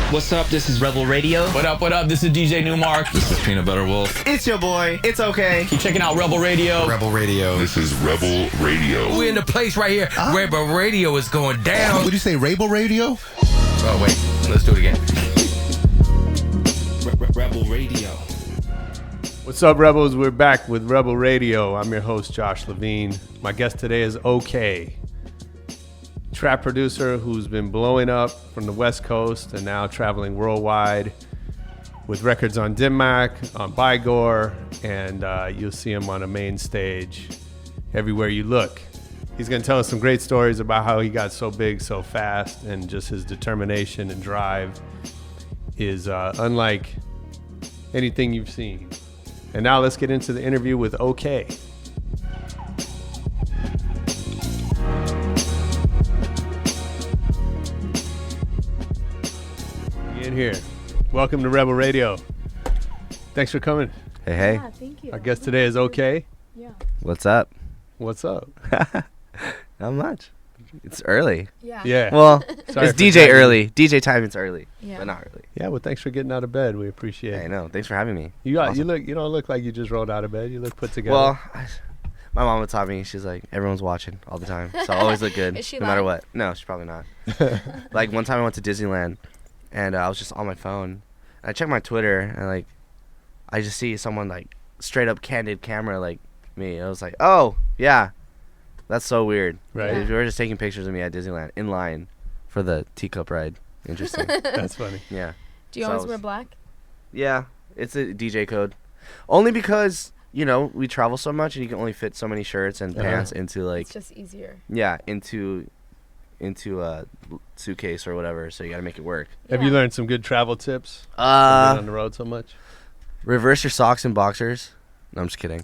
What's up? This is Rebel Radio. What up? What up? This is DJ Dim Mak. This is Peanut Butter Wolf. It's your boy. It's okay. Keep checking out Rebel Radio. Rebel Radio. This is Rebel Radio. We're in the place right here. Rebel Radio is going down. Would you say Rebel Radio? Oh, wait. Let's do it again. Rebel Radio. What's up, Rebels? We're back with Rebel Radio. I'm your host, Josh Levine. My guest today is Ookay, trap producer who's been blowing up from the West Coast and now traveling worldwide with records on Dim Mak, on Borgore, and you'll see him on a main stage everywhere you look. He's going to tell us some great stories about how he got so big so fast, and just his determination and drive is unlike anything you've seen. And now let's get into the interview with Ookay. In here. Welcome to Rebel Radio. Thanks for coming. Hey. Yeah, thank you. Our guest today is Ookay. Yeah. What's up? What's up? Not much. It's early. Yeah. Yeah. Well, Sorry it's for DJ dragging you. early. DJ time, it's early. Yeah. But not early. Yeah, well, thanks for getting out of bed. We appreciate Yeah, I it. know. Thanks for having me. You Awesome. you don't look like you just rolled out of bed. You look put together. Well, my mama taught me, she's like, everyone's watching all the time. So I always look good, Is she no matter lying? what. No, she's probably not. Like, one time I went to Disneyland, and I was just on my phone. And I checked my Twitter, and, like, I just see someone, like, straight up candid camera, like, me. I was like, oh, yeah. That's so weird. Right. They were just taking pictures of me at Disneyland in line for the teacup ride. Interesting. That's funny. Yeah. Do you So always I was- wear black? Yeah, it's a DJ code. Only because, you know, we travel so much and you can only fit so many shirts and pants into, like, It's just easier. yeah, into a suitcase or whatever, so you got to make it work. Have you learned some good travel tips? Being on the road so much? Reverse your socks and boxers. No, I'm just kidding.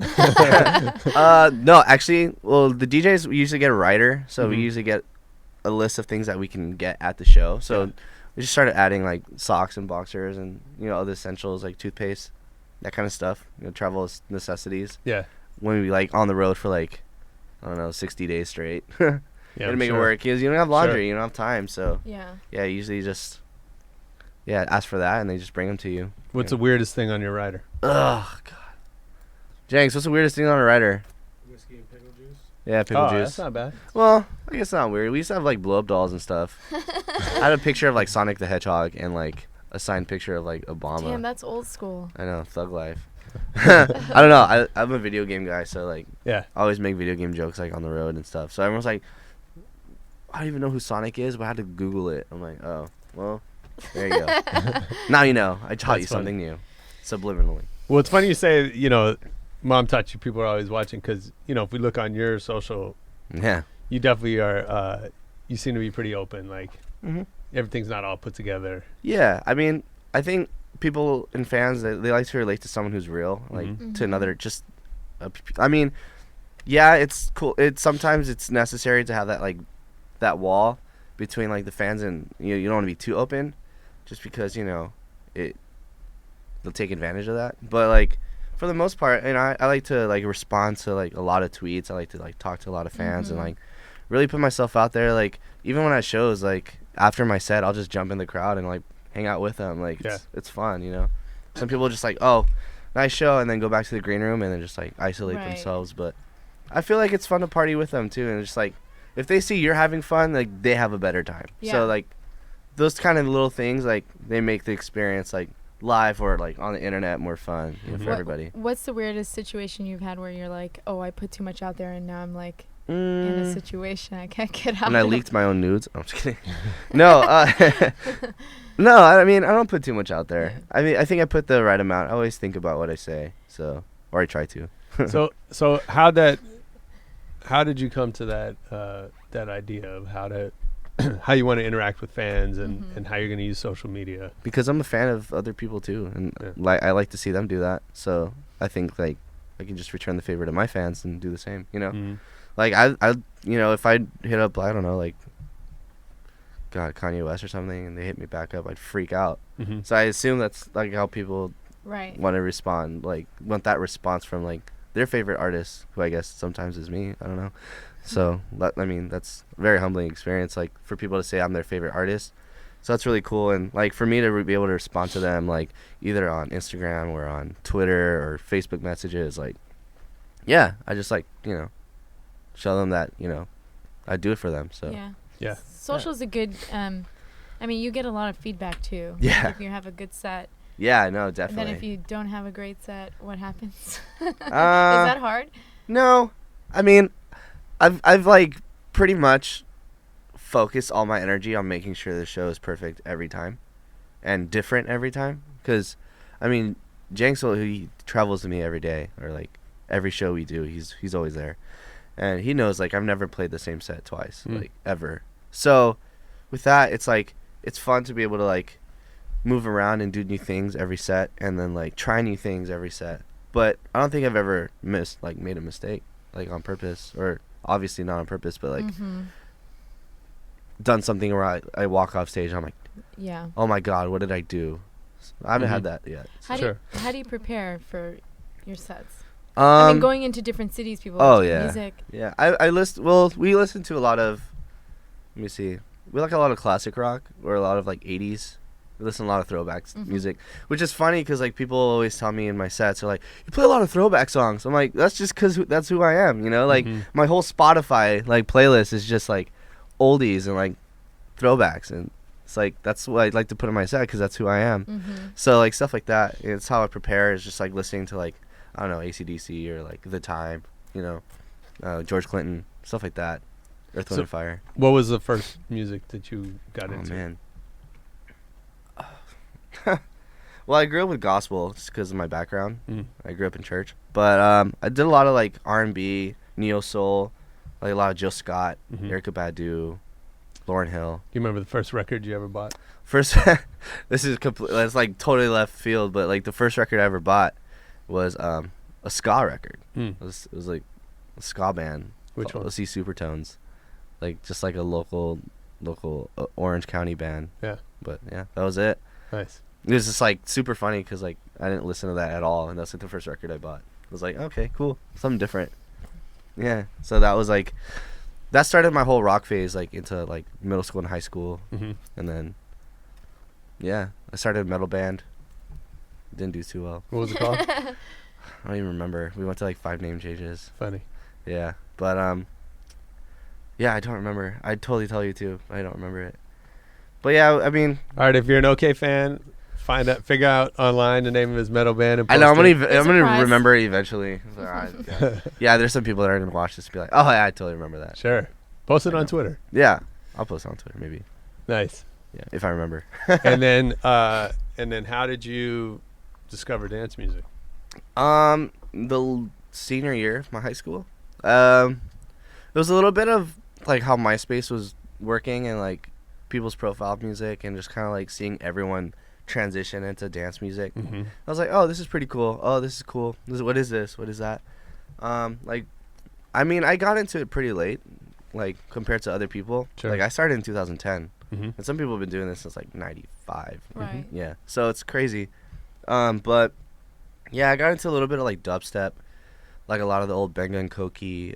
No, actually, well, the DJs, we usually get a rider, so we usually get a list of things that we can get at the show. So we just started adding, like, socks and boxers and, you know, other essentials like toothpaste, that kind of stuff, you know, travel necessities. Yeah. When we, like, on the road for, like, I don't know, 60 days straight. Yeah. Gotta I'm make sure. it work because you don't have laundry, Sure. you don't have time, so Yeah. yeah, usually just ask for that and they just bring them to you. What's the weirdest thing on your rider? Ugh, God. Jenks, what's the weirdest thing on a rider? Whiskey and pickle juice. Yeah, pickle juice. That's not bad. Well, I guess it's not weird. We used to have, like, blow-up dolls and stuff. I had a picture of, like, Sonic the Hedgehog and, like, a signed picture of, like, Obama. Damn, that's old school. I know, thug life. I don't know. I'm a video game guy, so, like, Yeah. I always make video game jokes, like, on the road and stuff. So everyone's like, I don't even know who Sonic is, but I had to Google it. I'm like, oh, well, there you go. Now you know. I taught you That's funny. something new, subliminally. Well, it's funny you say, you know, Mom taught you, people are always watching, because, you know, if we look on your social, Yeah. you definitely are, you seem to be pretty open. Like, Mhm. everything's not all put together. Yeah, I mean, I think people and fans, they like to relate to someone who's real, like, to another, just, I mean, yeah, it's cool. Sometimes it's necessary to have that, like, that wall between, like, the fans and, you don't want to be too open, just because, you know, they'll take advantage of that. But, like, for the most part, and I like to, like, respond to, like, a lot of tweets. I like to, like, talk to a lot of fans and, like, really put myself out there. Like, even when at shows, like, after my set, I'll just jump in the crowd and, like, hang out with them. Like, it's fun, you know. Some people just like, oh, nice show, and then go back to the green room and then just, like, isolate Right. themselves. But I feel like it's fun to party with them too, and just, like, if they see you're having fun, like, they have a better time. Yeah. So, like, those kind of little things, like, they make the experience, like, live or, like, on the internet more fun, you know, for everybody. What's the weirdest situation you've had where you're like, oh, I put too much out there and now I'm like in Mm. a situation I can't get out When I of? leaked my own nudes. I'm just kidding. No, no. I mean, I don't put too much out there. I mean, I think I put the right amount. I always think about what I say, or I try to. So how did you come to that idea of how you want to interact with fans and how you're going to use social media? Because I'm a fan of other people too, and I like to see them do that. So I think, like, I can just return the favor to my fans and do the same. You know, like I you know, if I hit up, I don't know, like, God, Kanye West or something, and they hit me back up, I'd freak out. So I assume that's, like, how people Right. want to respond, like, want that response from, like, their favorite artist, who I guess sometimes is me. I don't know. So I mean, that's a very humbling experience, like, for people to say I'm their favorite artist, So that's really cool. And like for me to be able to respond to them like either on Instagram or on Twitter or Facebook messages, like, yeah, I just like, show them that, I do it for them. So yeah. Social's a good, I mean, you get a lot of feedback too. Yeah. If you have a good set. Yeah, no, definitely. And then if you don't have a great set, what happens? Is Uh, that hard? No, I mean, I've like pretty much focused all my energy on making sure the show is perfect every time, and different every time. Because, I mean, Jangsel, he travels with me every day, or like every show we do, he's always there, and he knows like I've never played the same set twice, like ever. So, with that, it's like it's fun to be able to like move around and do new things every set, and then like try new things every set. But I don't think I've ever made a mistake, like on purpose, or obviously not on purpose, but like done something where I walk off stage and I'm like, oh my God, what did I do? I haven't had that yet. So. How do you prepare for your sets? I mean, going into different cities, people listen to music. Yeah, we listen to a lot of, let me see, we like a lot of classic rock, or a lot of like 80s. We listen to a lot of throwbacks music, which is funny because like people always tell me in my sets, they're like, you play a lot of throwback songs. I'm like, that's just because that's who I am, like my whole Spotify like playlist is just like oldies and like throwbacks, and it's like that's what I'd like to put in my set because that's who I am. So like stuff like that, it's how I prepare, is just like listening to like, I don't know, AC/DC or like The Time, George Clinton, stuff like that, Earth, Wind, and Fire. What was the first music that you got into? Oh man. Well, I grew up with gospel just because of my background. I grew up in church, but I did a lot of like R&B, neo soul, like a lot of Jill Scott, Erykah Badu, Lauryn Hill. Do you remember the first record you ever bought? First, this is it's like totally left field, but like the first record I ever bought was a ska record. It was like a ska band. Which one? Let's see, Supertones, like just like a local Orange County band. Yeah. But yeah, that was it. Nice. It was just like super funny because like I didn't listen to that at all, and that's like the first record I bought. I was like, okay, cool, something different. Yeah, so that was like, that started my whole rock phase, like into like middle school and high school, and then yeah, I started a metal band. Didn't do too well. What was it called? I don't even remember. We went to like 5 name changes. Funny. Yeah, but yeah, I don't remember. I'd totally tell you too. I don't remember it. But yeah, I mean, all right, if you're an Ookay fan, figure out online the name of his metal band and post I know I'm Surprise. gonna remember it eventually. Yeah, there's some people that are gonna watch this and be like, oh yeah, I totally remember that. Sure. Post it on Twitter. Yeah, I'll post it on Twitter maybe. Nice. Yeah, if I remember. and then how did you discover dance music? The senior year of my high school. It was a little bit of like how MySpace was working, and like people's profile music, and just kind of like seeing everyone transition into dance music. I was like, oh, this is pretty cool. Oh, this is cool. What is this? What is that? Like, I mean, I got into it pretty late, like compared to other people. Sure. Like I started in 2010, and some people have been doing this since like 95. Right. Yeah, so it's crazy. But yeah, I got into a little bit of like dubstep, like a lot of the old Benga and Koki,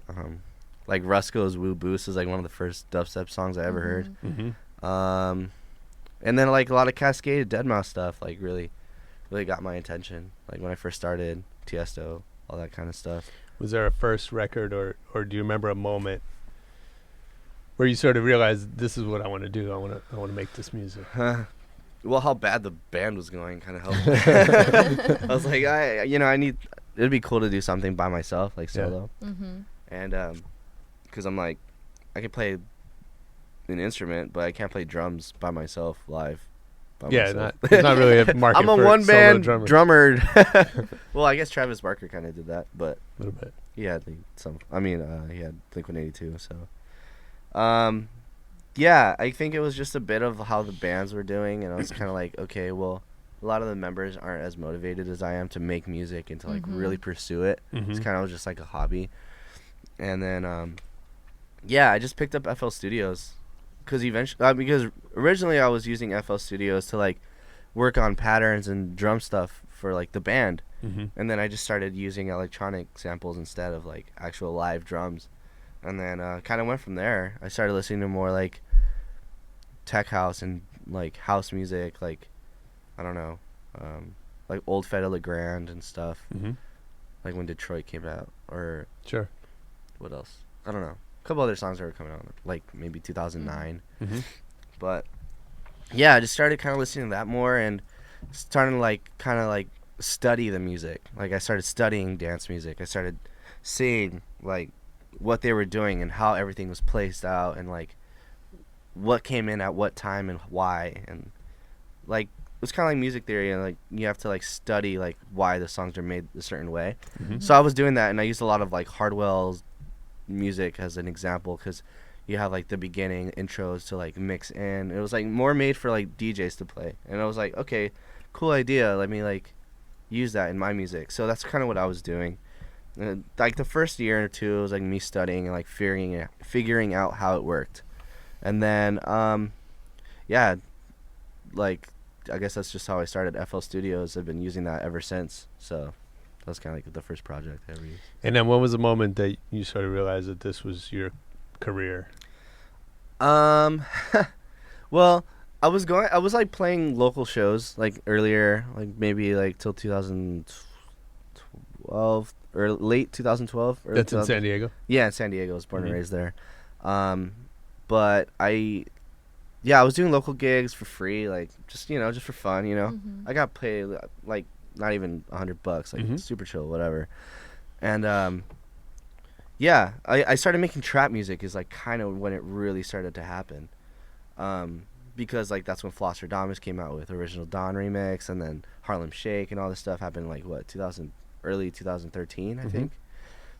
like Rusko's Woo Boost is like one of the first dubstep songs I ever heard. And then like a lot of Cascade, Deadmau5 stuff, like really got my attention. Like when I first started, Tiesto, all that kind of stuff. Was there a first record, or do you remember a moment where you sort of realized this is what I want to do? I want to make this music. Well, how bad the band was going kind of helped. I was like, it'd be cool to do something by myself, like solo. And because I'm like, I could play an instrument, but I can't play drums by myself live. Myself. It's not really a market. I'm a for one-man solo drummer. Well, I guess Travis Barker kind of did that, but a little bit. he had he had Blink-182, so. Yeah, I think it was just a bit of how the bands were doing, and I was kind of like, okay, well, a lot of the members aren't as motivated as I am to make music and to like really pursue it. It's kind of just like a hobby. And then, yeah, I just picked up FL Studios because originally I was using FL Studios to like work on patterns and drum stuff for like the band, and then I just started using electronic samples instead of like actual live drums, and then kind of went from there. I started listening to more like tech house and like house music, like I don't know, like old Feta Legrand and stuff. Mm-hmm. Like when Detroit came out, or Sure. what else? I don't know. A couple other songs that were coming out, like maybe 2009. Mm-hmm. But yeah, I just started kind of listening to that more and starting to like kind of like study the music. Like I started studying dance music. I started seeing like what they were doing and how everything was placed out and like what came in at what time and why, and like it's kind of like music theory, and like you have to like study like why the songs are made a certain way. Mm-hmm. So I was doing that, and I used a lot of like Hardwell's music as an example, because you have like the beginning intros to like mix in. It was like more made for like DJs to play, and I was like, okay, cool idea, let me like use that in my music. So that's kind of what I was doing. And like the first year or two, it was like me studying and like figuring out how it worked. And then yeah, like I guess that's just how I started FL Studios. I've been using that ever since. So that was kind of like the first project I ever used. And then when was the moment that you sort of realized that this was your career? Well, I was like playing local shows like earlier, like maybe like till 2012 or late 2012. That's in San Diego? Yeah, in San Diego. I was born and raised there. But I was doing local gigs for free, like just just for fun, I got paid like not even $100, like super chill, whatever. And I started making trap music is like kind of when it really started to happen, because like that's when Flosstradamus came out with Original Dawn remix, and then Harlem Shake and all this stuff happened like early 2013, I think.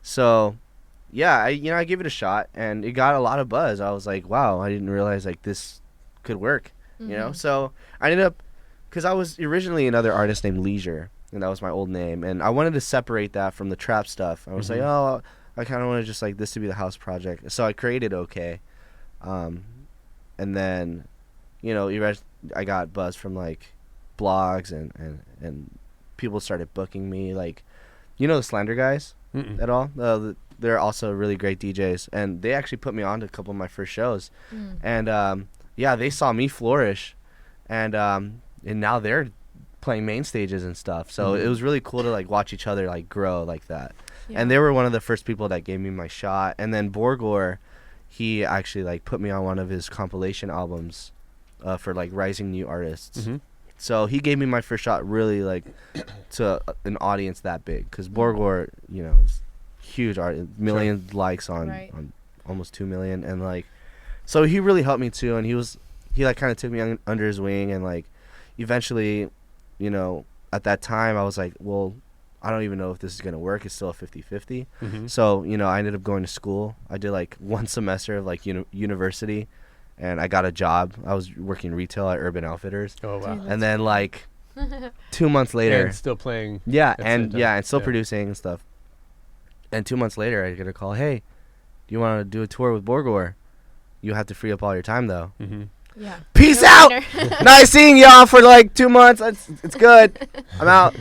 So yeah, I gave it a shot, and it got a lot of buzz. I was like, wow, I didn't realize like this could work, So I ended up, because I was originally another artist named Leisure, and that was my old name, and I wanted to separate that from the trap stuff. I was like, oh, I kind of want to just like this to be the house project. So I created Ookay, and then, I got buzz from like blogs and people started booking me, like, the Slender guys at all. They're also really great DJs, and they actually put me on to a couple of my first shows, and they saw me flourish, and now they're playing main stages and stuff. So it was really cool to like watch each other like grow like that. Yeah. And they were one of the first people that gave me my shot. And then Borgore, he actually like put me on one of his compilation albums for like rising new artists. So he gave me my first shot really like to an audience that big, because Borgore, is huge art, million likes on almost 2 million, and like, so he really helped me too. And he like kind of took me under his wing, and like eventually, at that time I was like, well, I don't even know if this is going to work. It's still a 50-50. So, I ended up going to school. I did like one semester of like university, and I got a job. I was working retail at Urban Outfitters. Oh, wow. And then like 2 months later. And still playing. Yeah, and still producing and stuff. And 2 months later, I get a call, hey, do you want to do a tour with Borgore? You have to free up all your time, though. Yeah. Peace out! Nice seeing y'all for like 2 months. It's good. I'm out.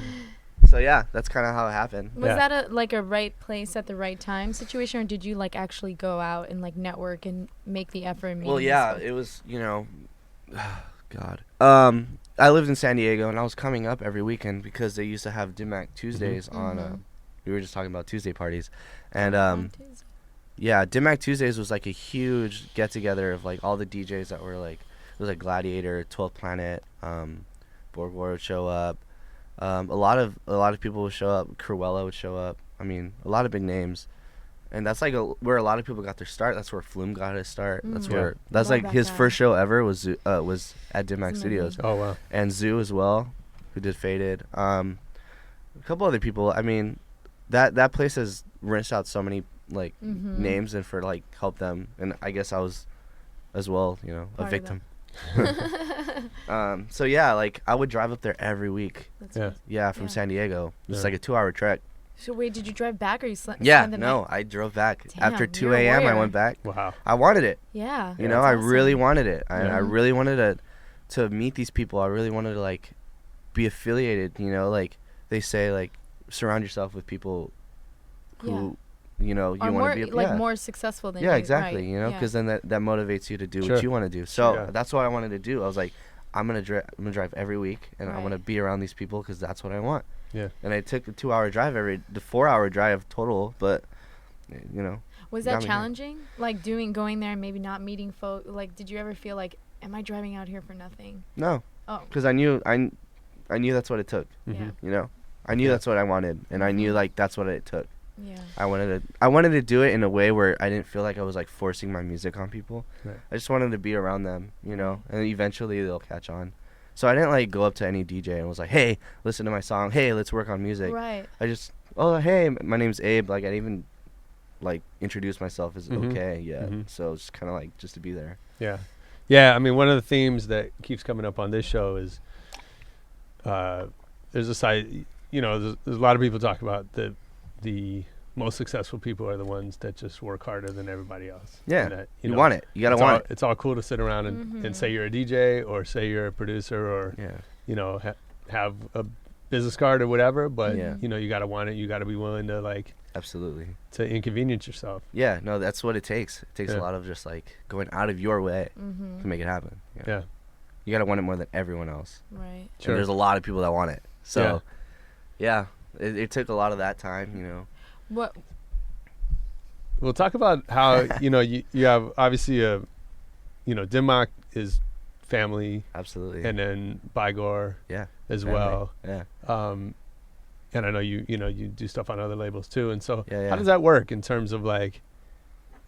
So yeah, that's kind of how it happened. Was that a right place at the right time situation, or did you like actually go out and like network and make the effort? And well, yeah, it was, God. I lived in San Diego, and I was coming up every weekend because they used to have Dim Mak Tuesdays on. We were just talking about Tuesday parties, and yeah, Dim Mak Tuesdays was like a huge get together of like all the DJs that were like, it was like Gladiator, 12th Planet, Borgore would show up. A lot of people would show up. Cruella would show up. I mean, a lot of big names, and that's like where a lot of people got their start. That's where Flume got his start. That's like his first show ever was at Dim Mak Studios. Oh wow! And Zoo as well, who did Faded. A couple other people. I mean, that place has rinsed out so many like names and for like help them. And I guess I was as well, a victim. So yeah, like I would drive up there every week. From San Diego. It's like a 2-hour trek. So wait, did you drive back, or you slept? I drove back. Damn, after 2 a.m. I went back. Wow. I wanted it. Yeah. I really wanted it. I really wanted to meet these people. I really wanted to like be affiliated. Like they say, like surround yourself with people who you want to be like more successful than you. Exactly. Because then that motivates you to do what you want to do. So that's what I wanted to do. I was like, I'm gonna drive every week, and I'm gonna Right. be around these people because that's what I want. Yeah. And I took the 2-hour drive the 4-hour drive total, but you know. Was got that me here. challenging? Like going there and maybe not meeting folk. Like, did you ever feel like, am I driving out here for nothing? No, Oh, because I knew that's what it took. yeah, You know, I knew that's what I wanted, and I knew like that's what it took. yeah. I wanted to do it in a way where I didn't feel like I was like forcing my music on people. Right. I just wanted to be around them, you know, and eventually they'll catch on. So I didn't like go up to any DJ and was like, "Hey, listen to my song. Hey, let's work on music." Right. I just, "Oh, hey, my name's Abe." Like I didn't even like introduce myself as Mhm. okay yet. Mhm. So it's kind of like just to be there. Yeah. Yeah, I mean, one of the themes that keeps coming up on this show is there's a side, you know, there's a lot of people talk about the most successful people are the ones that just work harder than everybody else. Yeah. And that, You know, want it. You gotta it's want all, it. It's all cool to sit around and say you're a DJ or say you're a producer or, Yeah. you know, have a business card or whatever, but, Yeah. you know, you got to want it. You got to be willing to, like, Absolutely. to inconvenience yourself. Yeah. No, that's what it takes. It takes Yeah. a lot of just like going out of your way Mm-hmm. to make it happen. You know? Yeah. You gotta want it more than everyone else. Right. Sure. And there's a lot of people that want it. So, yeah, it took a lot of that time, you know. What? We'll talk about how, you know, you have obviously Dim Mak is family, Absolutely. and then Borgore yeah. as Family. well. Yeah. And I know you do stuff on other labels too. And so Yeah, yeah. how does that work in terms of like,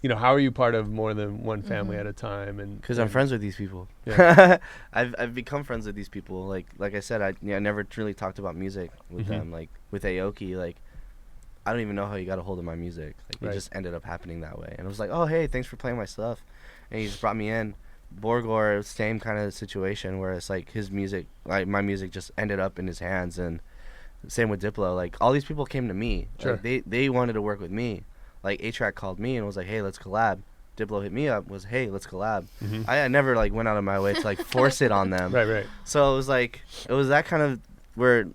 you know, how are you part of more than one family Mhm. at a time? And Because I'm friends with these people. Yeah. I've become friends with these people. Like I said, I never really talked about music with Mhm. them. Like with Aoki, like I don't even know how he got a hold of my music. Like Right. it just ended up happening that way. And it was like, oh hey, thanks for playing my stuff. And he just brought me in. Borgore, same kind of situation where it's like his music, like my music, just ended up in his hands. And same with Diplo. Like all these people came to me. Sure. Like, they wanted to work with me. Like A-Track called me and was like, hey, let's collab. Diplo hit me up, was, hey, let's collab. Mhm. I never like went out of my way to like force it on them. Right. So it was that kind of where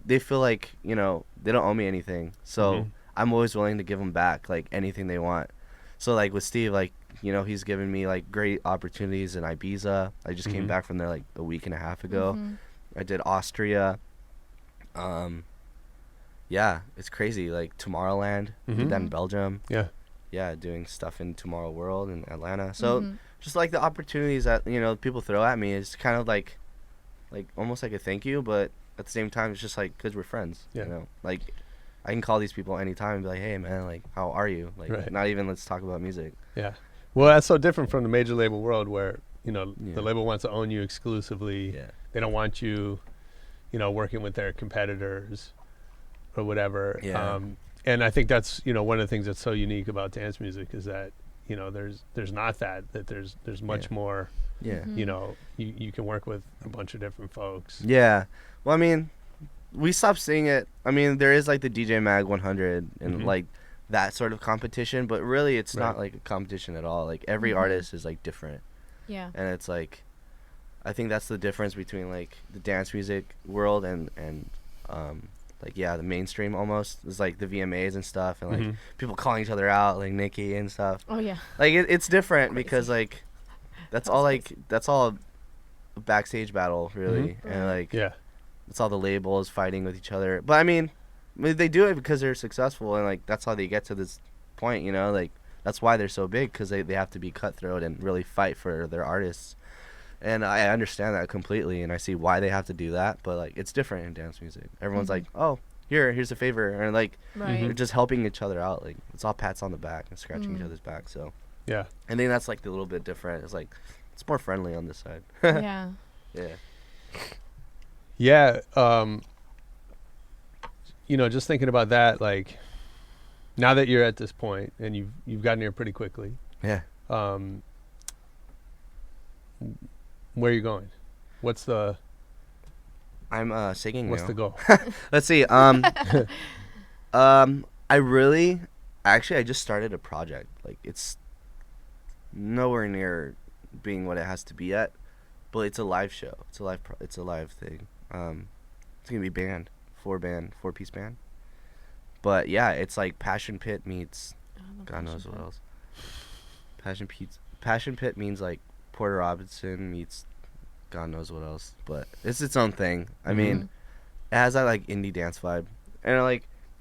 they feel like, you know, they don't owe me anything. So Mhm. I'm always willing to give them back like anything they want. So like with Steve, like, you know, he's given me like great opportunities in Ibiza. I just came Mhm. back from there like a week and a half ago. Mhm. I did Austria. Yeah, it's crazy. Like Tomorrowland, did that in Mhm. Belgium. Yeah. Yeah, doing stuff in Tomorrow World in Atlanta. So Mhm. just like the opportunities that, you know, people throw at me is kind of like almost like a thank you, but at the same time it's just like because we're friends. Yeah. You know, like I can call these people anytime and be like, hey man, like how are you? Like Right. not even let's talk about music. Yeah. Well, that's so different from the major label world where, you know, Yeah. the label wants to own you exclusively. Yeah. They don't want you, you know, working with their competitors or whatever. Yeah. And I think that's, you know, one of the things that's so unique about dance music is that, you know, there's not that there's much Yeah. more, Yeah. Mhm. you know, you can work with a bunch of different folks. Yeah. Well, I mean, we stopped seeing it. I mean, there is like the DJ Mag 100 and Mhm. like that sort of competition, but really it's Right. not like a competition at all. Like every Mhm. artist is like different. Yeah. And it's like I think that's the difference between like the dance music world and like the mainstream almost is like the VMAs and stuff and like Mhm. people calling each other out like Nicki and stuff. Oh yeah. Like it's different Crazy. because like that's all a backstage battle really Mhm. and Right. like Yeah. it's all the labels fighting with each other. But I mean they do it because they're successful and like that's how they get to this point, you know, like that's why they're so big because they have to be cutthroat and really fight for their artists. And I understand that completely and I see why they have to do that, but like it's different in dance music. Everyone's Mhm. like, oh, here's a favor, and like Right. they're just helping each other out. Like it's all pats on the back and scratching each Mm. other's back. So Yeah. I think that's like a little bit different. It's like it's more friendly on this side. Yeah. Yeah. Yeah. You know, just thinking about that, like now that you're at this point and you've gotten here pretty quickly, Yeah. where are you going? What's the Singing what's now. the goal? Let's see. I really, actually, I just started a project. Like, it's nowhere near being what it has to be yet, but it's a live show. It's a live thing. It's gonna be band, four piece band. But yeah, it's like Passion Pit meets Oh, I love God knows Passion what Pit. else. Passion Pit means like Porter Robinson meets God knows what else, but it's its own thing. I mean, it has that like indie dance vibe, and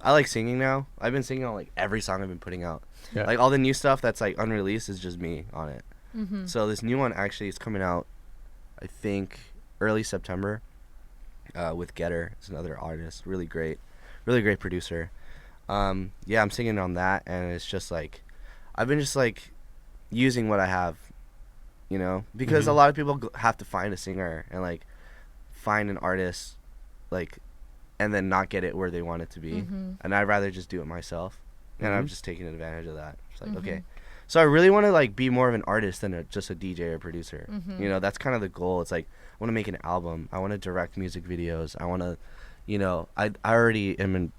I like singing now. I've been singing on like every song I've been putting out. Yeah. Like all the new stuff that's like unreleased is just me on it. Mm-hmm. So this new one actually is coming out, I think, early September. With Getter, it's another artist, really great producer. Yeah, I'm singing on that, and it's just like, I've been just like using what I have, you know, because a lot of people have to find a singer and like find an artist, like, and then not get it where they want it to be, and I'd rather just do it myself, and I'm just taking advantage of that. It's like, okay, so I really want to like be more of an artist than just a DJ or producer. You know, that's kind of the goal. It's like, I want to make an album. I want to direct music videos. I want to, you know, I already am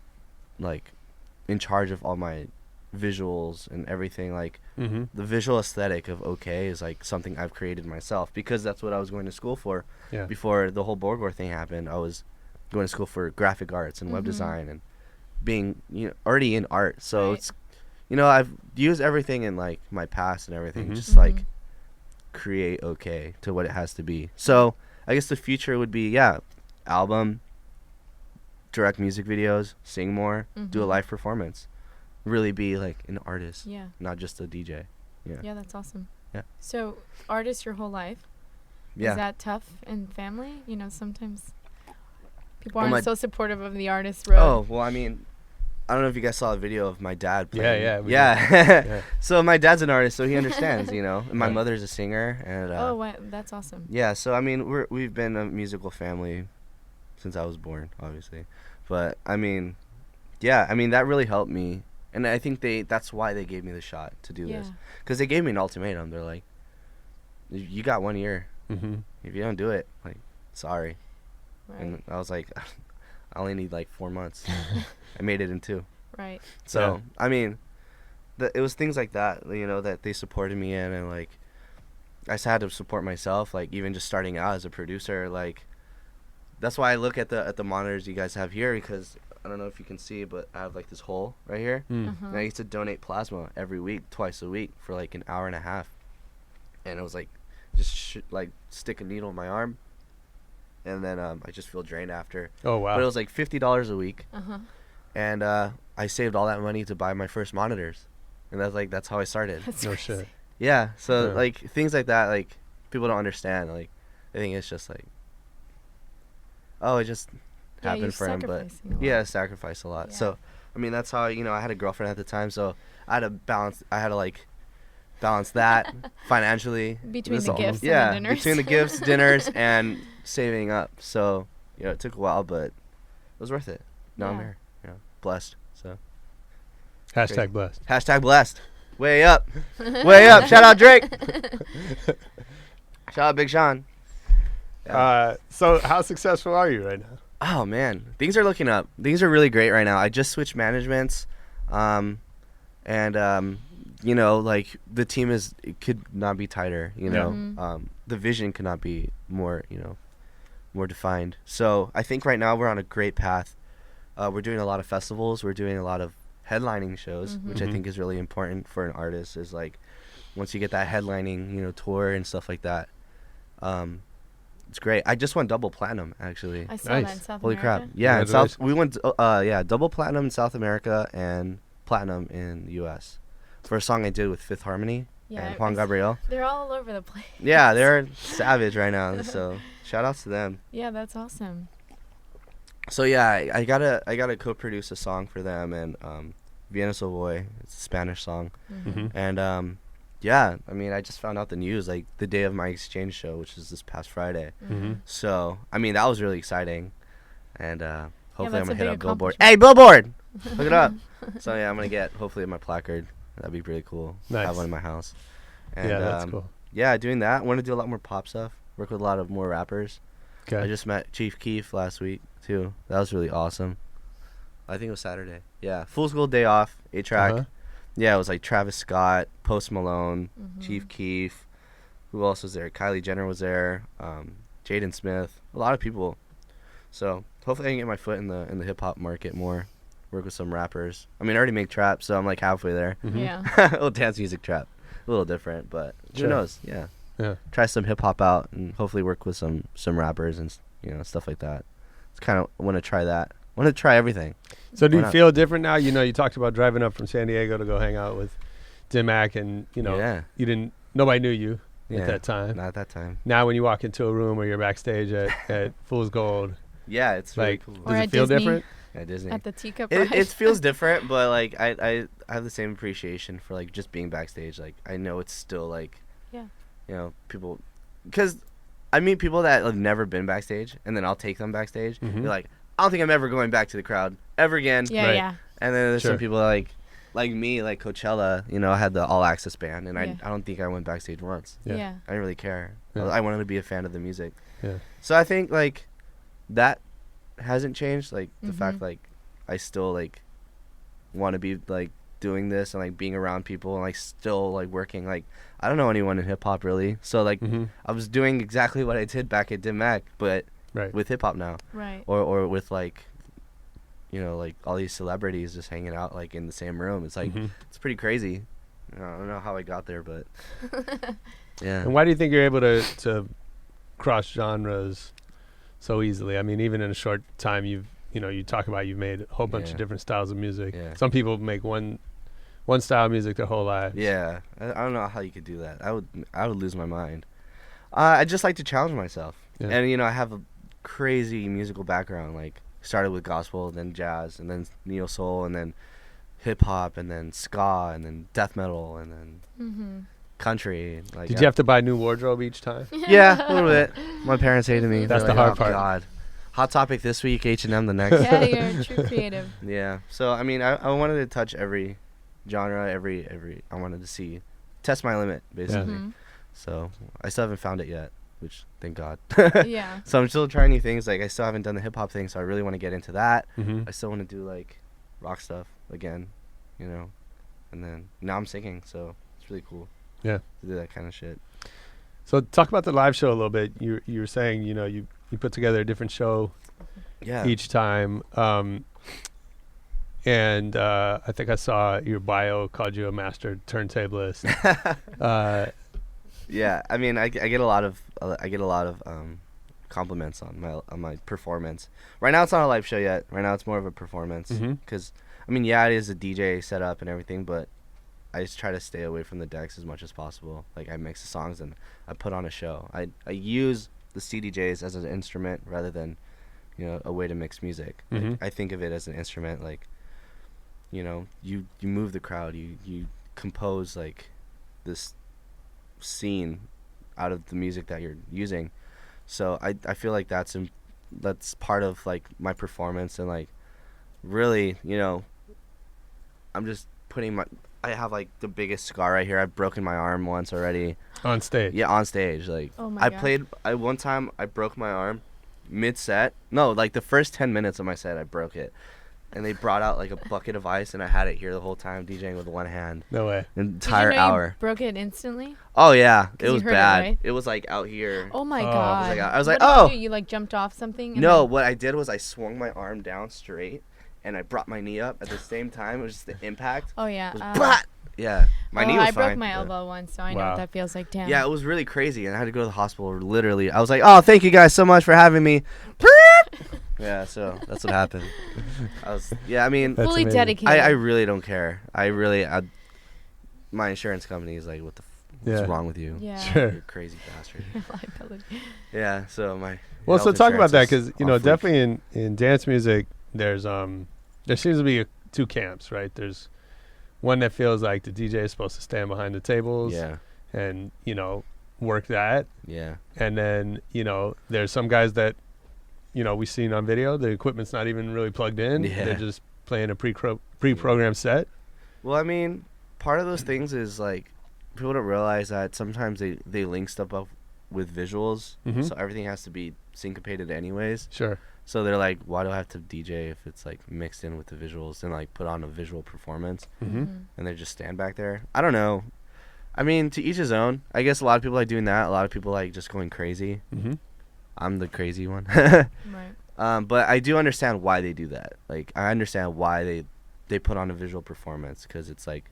in charge of all my visuals and everything. Like the visual aesthetic of Ookay is like something I've created myself, because that's what I was going to school for. Yeah. Before the whole Borgore thing happened, I was going to school for graphic arts and web design, and being, you know, already in art. So it's, you know, I've used everything in like my past and everything, just like create Ookay to what it has to be. So I guess the future would be, album, direct music videos, sing more, do a live performance, really be like an artist, not just a DJ. Yeah, that's awesome. Yeah. So, artist your whole life? Yeah. Is that tough in family? You know, sometimes people aren't so supportive of the artist road. Oh, well, I mean, I don't know if you guys saw a video of my dad playing. Yeah. So my dad's an artist, so he understands, you know. And my mother's a singer, and wow, that's awesome. yeah. So I mean, we've been a musical family since I was born, obviously. But I mean, that really helped me, and I think that's why they gave me the shot to do this, because they gave me an ultimatum. They're like, you got 1 year. If you don't do it, like, sorry. Right. And I was like, I only need like 4 months. I made it in 2. Right. So I mean, it was things like that, you know, that they supported me in, and like I just had to support myself. Like even just starting out as a producer, like that's why I look at the monitors you guys have here, because I don't know if you can see, but I have like this hole right here, and I used to donate plasma every week, twice a week, for like an hour and a half, and it was like just like stick a needle in my arm, and then I just feel drained after. Oh wow. But it was like $50 a week. And I saved all that money to buy my first monitors, and that's how I started. That's No crazy. shit. Yeah, so Yeah. like things like that, like people don't understand. Like I think it's just like, oh, it just happened you're for him, but sacrificing a lot. yeah, sacrifice a lot. Yeah. So I mean, that's how, you know, I had a girlfriend at the time, so I had to balance that financially Between This the all- gifts and yeah, the dinners. between the gifts, dinners, and saving up. So you know, it took a while, but it was worth it. Now I'm Yeah. here, you know, blessed. So Hashtag blessed. hashtag blessed. Way up, way up. Shout out Drake. Shout out Big Sean. So how successful are you right now? Oh man, things are looking up. Things are really great right now. I just switched managements, and you know, like the team it could not be tighter. You know, the vision could not be more, you know, more defined. So I think right now we're on a great path. We're doing a lot of festivals. We're doing a lot of headlining shows, which I think is really important for an artist. Is like once you get that headlining, you know, tour and stuff like that. It's great. I just won double platinum actually. I saw that Nice. in South Holy America. crap! Yeah, in Congratulations. South we went double platinum in South America and platinum in the U.S. for a song I did with Fifth Harmony and Juan Gabriel. They're all over the place. Yeah, they're savage right now. So shout outs to them. Yeah, that's awesome. So yeah, I gotta co-produce a song for them, and Vienna Savoy. It's a Spanish song, and yeah, I mean, I just found out the news like the day of my exchange show, which is this past Friday. So I mean, that was really exciting, and hopefully that's I'm a gonna hit big up Billboard. accomplishment. Hey, Billboard, look it up. So yeah, I'm gonna get hopefully my placard. That'd be pretty cool. Nice. Have one in my house. And, Yeah, that's cool. Yeah, doing that. I want to do a lot more pop stuff. Work with a lot of more rappers. Okay. I just met Chief Keef last week too. That was really awesome. I think it was Saturday. Yeah, Fool's Gold Day Off, 8-track. Uh-huh. Yeah, it was like Travis Scott, Post Malone, Chief Keef. Who else was there? Kylie Jenner was there. Jaden Smith. A lot of people. So hopefully I can get my foot in the hip hop market more. Work with some rappers. I mean, I already make trap, so I'm like halfway there. Yeah. A little dance music trap. A little different, but who Sure. knows? Yeah. Yeah. try some hip hop out and hopefully work with some rappers and stuff like that. It's kind of want to try that. Want to try everything. So do Why you not? feel different now? You talked about driving up from San Diego to go hang out with Dim Mak, and Yeah. nobody knew you Yeah. at that time. Not at that time. Now when you walk into a room or you're backstage at Fool's Gold, Yeah, it's really like, cool. Or does at it feel Disney. different? At Disney. At the teacup It ride. feels different, but like I have the same appreciation for like just being backstage. Like I know it's still like, Yeah. People, because I meet people that have never been backstage, and then I'll take them backstage. Mhm. They're like, I don't think I'm ever going back to the crowd ever again. Yeah, Right. yeah. And then there's Sure. some people like me, like Coachella. I had the All Access band, and Yeah. I don't think I went backstage once. Yeah. Yeah. I didn't really care. Yeah. I wanted to be a fan of the music. Yeah. So I think like that hasn't changed. Like the Mhm. fact like I still like want to be like doing this and like being around people and like still like working. Like I don't know anyone in hip hop really. So like Mm-hmm. I was doing exactly what I did back at Dim Mak, but Right. with hip hop now, Right. or with like like all these celebrities just hanging out like in the same room. It's like Mhm. it's pretty crazy. I don't know how I got there, but yeah. And why do you think you're able to cross genres so easily? I mean, even in a short time, you talk about you've made a whole bunch of Yeah. different styles of music. Yeah. Some people make one style of music their whole life. Yeah, I don't know how you could do that. I would lose my mind. I just like to challenge myself, Yeah. and I have a crazy musical background. Like started with gospel, then jazz, and then neo soul, and then hip hop, and then ska, and then death metal, and then Mm-hmm. country. Like Did you have to buy new wardrobe each time? Yeah, a little bit. My parents hated me. That's They're the like, hard "Oh, part." God. Hot Topic this week, H&M the next. Yeah, you're a true creative. Yeah. So I mean, I wanted to touch every genre, every. I wanted to test my limit basically. Mhm. So I still haven't found it yet, which thank God. Yeah. So I'm still trying new things. Like I still haven't done the hip hop thing, so I really want to get into that. Mm-hmm. I still want to do like rock stuff again, and then now I'm singing, so it's really cool. Yeah. To do that kind of shit. So talk about the live show a little bit. You were saying you put together a different show Yeah. each time, and I think I saw your bio called you a master turntablist. Yeah. I mean, I get a lot of compliments on my performance. Right now it's not a live show yet. Right now it's more of a performance. Mhm. Because I mean, yeah, it is a DJ setup and everything, but I just try to stay away from the decks as much as possible. Like I mix the songs and I put on a show. I use the CDJs as an instrument rather than a way to mix music. Mhm. Like, I think of it as an instrument. Like you move the crowd. You compose like this scene out of the music that you're using. So I feel like that's part of like my performance, and like really I'm just putting I have like the biggest scar right here. I've broken my arm once already. On stage. Yeah, on stage. Like Oh my God. one time I broke my arm mid set. No, like the first 10 minutes of my set I broke it. And they brought out like a bucket of ice, and I had it here the whole time DJing with one hand. No way. An Did entire you know hour. You broke it instantly? Oh yeah, it you was heard it, bad. right? It was like out here. Oh my Oh. God. I was like, What did oh. You do? You like jumped off something? and No, then- what I did was I swung my arm down straight, and I brought my knee up at the same time. It was just the impact. Oh yeah. It was blah! Yeah, my knee was I broke fine, my but- elbow once, so I know Wow. what that feels like. Damn. Yeah, it was really crazy, and I had to go to the hospital. Literally, I was like, "Oh, thank you guys so much for having me." Yeah, so that's what happened. I mean, That's Fully amazing. dedicated. I really don't care. My insurance company is like, what's Yeah. wrong with you? Yeah. Sure. You crazy bastard. Liability. Yeah, so my. Well, so health talk about that, insurance because is on fleek. definitely in dance music, there seems to be two camps, right? There's one that feels like the DJ is supposed to stand behind the tables Yeah, and work that, yeah, and then there's some guys that we've seen on video. The equipment's not even really plugged in. Yeah. They're just playing a pre-programmed set. Well, I mean, part of those things is like people don't realize that sometimes they link stuff up with visuals, Mhm. so everything has to be syncopated anyways. Sure. So they're like, why do I have to DJ if it's like mixed in with the visuals and like put on a visual performance? Mm-hmm. And they just stand back there. I don't know. I mean, to each his own. I guess a lot of people like doing that. A lot of people like just going crazy. Mm-hmm. I'm the crazy one. Right. But I do understand why they do that. Like, I understand why they put on a visual performance, because it's like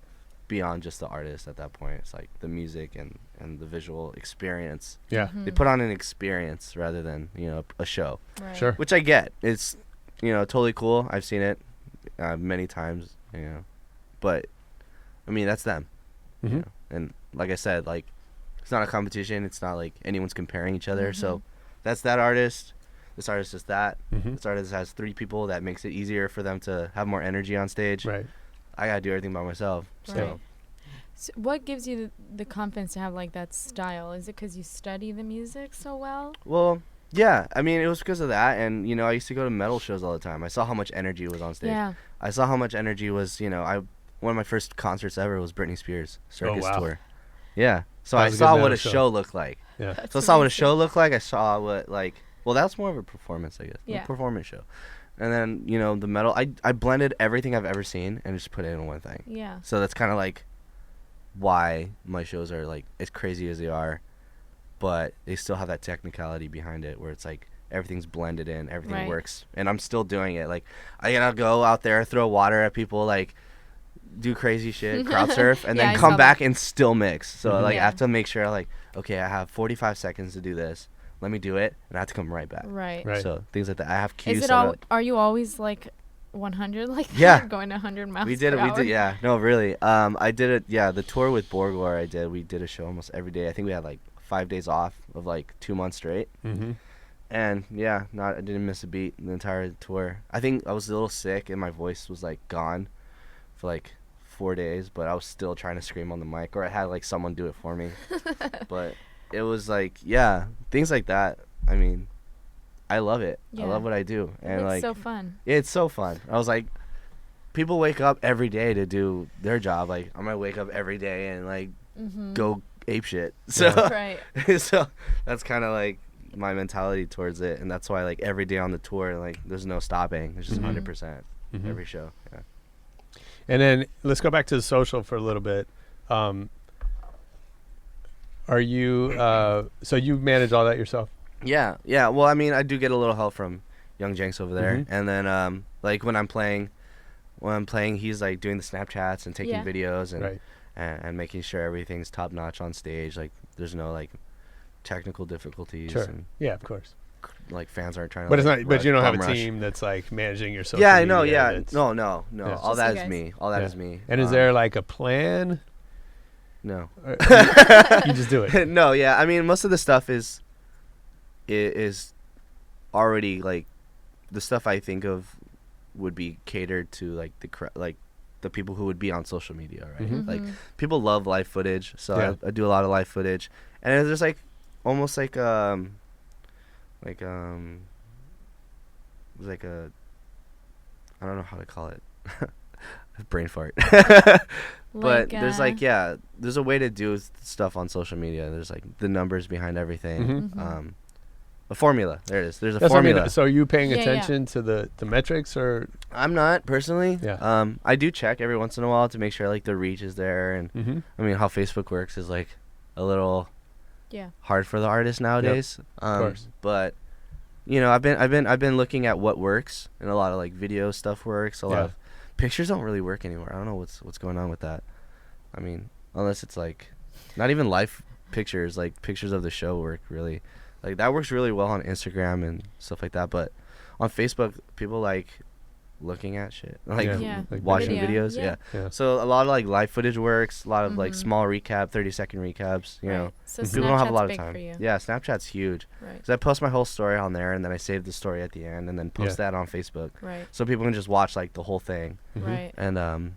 beyond just the artist at that point. It's like the music and the visual experience. Yeah. They put on an experience rather than, you know, a show. Right. Sure. Which I get. It's, you know, totally cool. I've seen it many times, you know. But, I mean, that's them. You know? And like I said, like, it's not a competition. It's not like anyone's comparing each other. So that's that artist. This artist is that. This artist has 3 people. That makes it easier for them to have more energy on stage. Right. I got to do everything by myself. So. Right. So what gives you the confidence to have like that style? Is it because you study the music so well? Well, yeah. I mean, it was because of that. And, you know, I used to go to metal shows all the time. I saw how much energy was on stage. Yeah. I saw how much energy was, you know, one of my first concerts ever was Britney Spears' Circus tour. Yeah. So I saw what a show looked like. Yeah. So I saw what a show looked like. I saw what, like, well, that was more of a performance, I guess. Yeah. A performance show. And then, you know, the metal, I blended everything I've ever seen and just put it in one thing. Yeah. So that's kind of like why my shows are like as crazy as they are, but they still have that technicality behind it where it's like everything's blended in, everything works. And I'm still doing it. Like, I gotta go out there, throw water at people, like, do crazy shit, crowd surf, and then come back and still mix. So, like, I have to make sure, like, okay, I have 45 seconds to do this. Let me do it, and I have to come right back. Right. So things like that. I have cues. Is it all? Are you always like 100 like that? Yeah. Going 100 miles We did per it. We hour? did. Yeah. No, really. I did it. Yeah. The tour with Borgore, I did. We did a show almost every day. I think we had like 5 days off of like 2 months straight. And yeah, I didn't miss a beat the entire tour. I think I was a little sick and my voice was like gone for like 4 days, but I was still trying to scream on the mic, or I had like someone do it for me. But it was like, yeah, things like that. I mean, I love it. Yeah. I love what I do. And It's like, so fun. it's so fun. I was like, people wake up every day to do their job. Like, I might wake up every day and like go ape shit. So, Right. so that's kind of like my mentality towards it. And that's why like every day on the tour, like there's no stopping. It's just 100% every show. Yeah. And then let's go back to the social for a little bit. Are you so you manage all that yourself? Yeah. Well, I mean, I do get a little help from Young Jenks over there, and then like when I'm playing, he's like doing the Snapchats and taking videos and making sure everything's top notch on stage. Like there's no like technical difficulties. Sure. And, Yeah, of course. like fans aren't trying to. But it's like, not. But you don't have a bum rush. team that's like managing your social. Yeah, I media know. Yeah, that's- no. Yeah. All Just that you is guys. me. All that is me. And is there like a plan? No. Or you just do it. No. Yeah. I mean, most of the stuff is already like the stuff I think of would be catered to like the people who would be on social media, right? Like people love live footage, so Yeah. I do a lot of live footage, and there's like almost like a I don't know how to call it. Brain fart. But there's like, yeah, there's a way to do stuff on social media. There's like the numbers behind everything. A formula. There it is. There's a That's what I mean. formula. So are you paying Yeah, attention to the metrics or? I'm not personally. Yeah. I do check every once in a while to make sure like the reach is there, and I mean how Facebook works is like a little hard for the artist nowadays. Of course. But you know, I've been looking at what works, and a lot of like video stuff works. A lot of pictures don't really work anymore. I don't know what's going on with that. I mean, unless it's like not even live pictures, like pictures of the show work really. Like that works really well on Instagram and stuff like that, but on Facebook people like looking at shit, like like watching video. videos. Yeah. Yeah. So a lot of like live footage works, a lot of like small recap, 30-second recaps, you know. So People don't have a Snapchat's lot of big time. for you. Yeah, Snapchat's huge. Right. Because I post my whole story on there, and then I save the story at the end, and then post that on Facebook. Right. So people can just watch like the whole thing. Right. And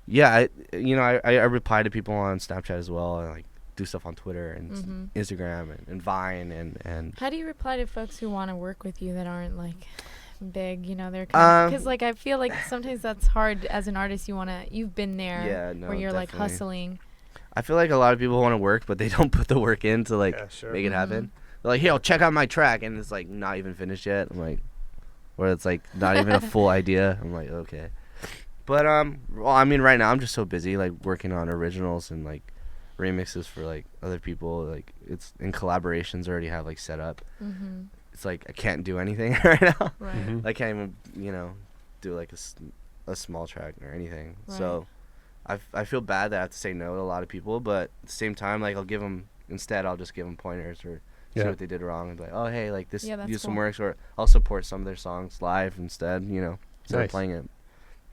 yeah, I reply to people on Snapchat as well, and like do stuff on Twitter and Instagram and Vine and. How do you reply to folks who want to work with you that aren't like big? You know, they're because like I feel like sometimes that's hard as an artist. You've been there. Yeah, no, where you're like definitely. hustling. I feel like a lot of people want to work, but they don't put the work in to like make it happen. They're like, "Hey, check out my track," and it's like not even finished yet. I'm like, or it's like not even a full idea. I'm like, okay. But well, I mean, right now I'm just so busy, like working on originals and like remixes for like other people. Like it's in collaborations already have like set up. It's like I can't do anything right now. Right. I can't even do like a small track or anything. Right. So I feel bad that I have to say no to a lot of people, but at the same time, like I'll just give them pointers or see what they did wrong and be like, oh hey, like this use some works, or I'll support some of their songs live instead, instead of playing it,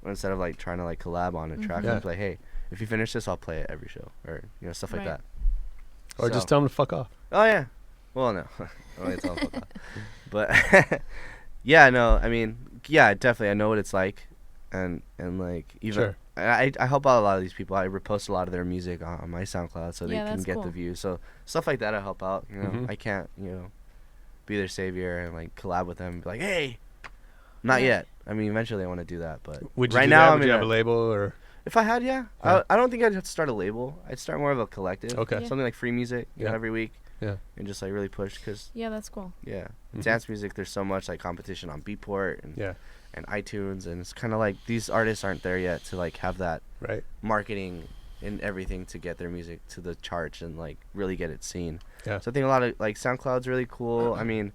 or instead of like trying to like collab on a track. I'll be like, hey, if you finish this, I'll play it every show, or stuff like that. Or just tell them to fuck off. Oh yeah, well no, I don't tell them to fuck off, but yeah, no, I mean, yeah, definitely, I know what it's like, and like even. I help out a lot of these people. I repost a lot of their music on my SoundCloud so they can get the views. So stuff like that I help out. I can't, be their savior and like collab with them and be like, hey, not yet. I mean, eventually I want to do that, but would you right do now that? Would you have a label or? If I had, I don't think I'd have to start a label. I'd start more of a collective. Okay. Something like free music every week. Yeah. And just like really push because. Yeah, that's cool. Yeah. Dance music, there's so much like competition on Beatport and iTunes, and it's kind of like these artists aren't there yet to like have that marketing and everything to get their music to the charts and like really get it seen. Yeah. So I think a lot of like SoundCloud's really cool. I mean,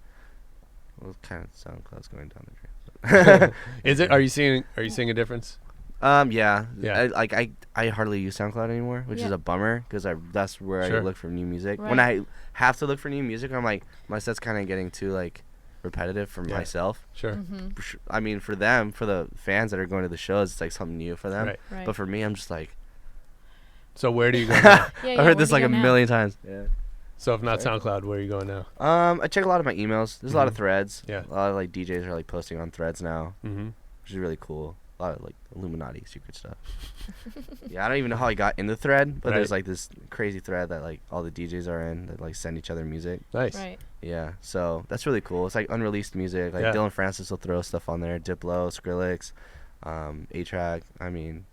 well, kind of SoundCloud's going down the drain. Is it? Are you seeing a difference? Yeah. I hardly use SoundCloud anymore, which is a bummer because that's where I look for new music. Right. When I have to look for new music, I'm like my set's kind of getting too like repetitive for myself. Sure. I mean, for them, for the fans that are going to the shows, it's like something new for them. Right. But for me, I'm just like. So where do you go now? I heard this like a million times. Yeah. So if not SoundCloud, where are you going now? I check a lot of my emails. There's a lot of threads. Yeah. A lot of like DJs are like posting on threads now, which is really cool. A lot of like Illuminati secret stuff. I don't even know how I got in the thread, but there's like this crazy thread that like all the DJs are in that like send each other music. Nice. Right. Yeah, so that's really cool. It's like unreleased music. Like Dylan Francis will throw stuff on there. Diplo, Skrillex, A-Track. I mean,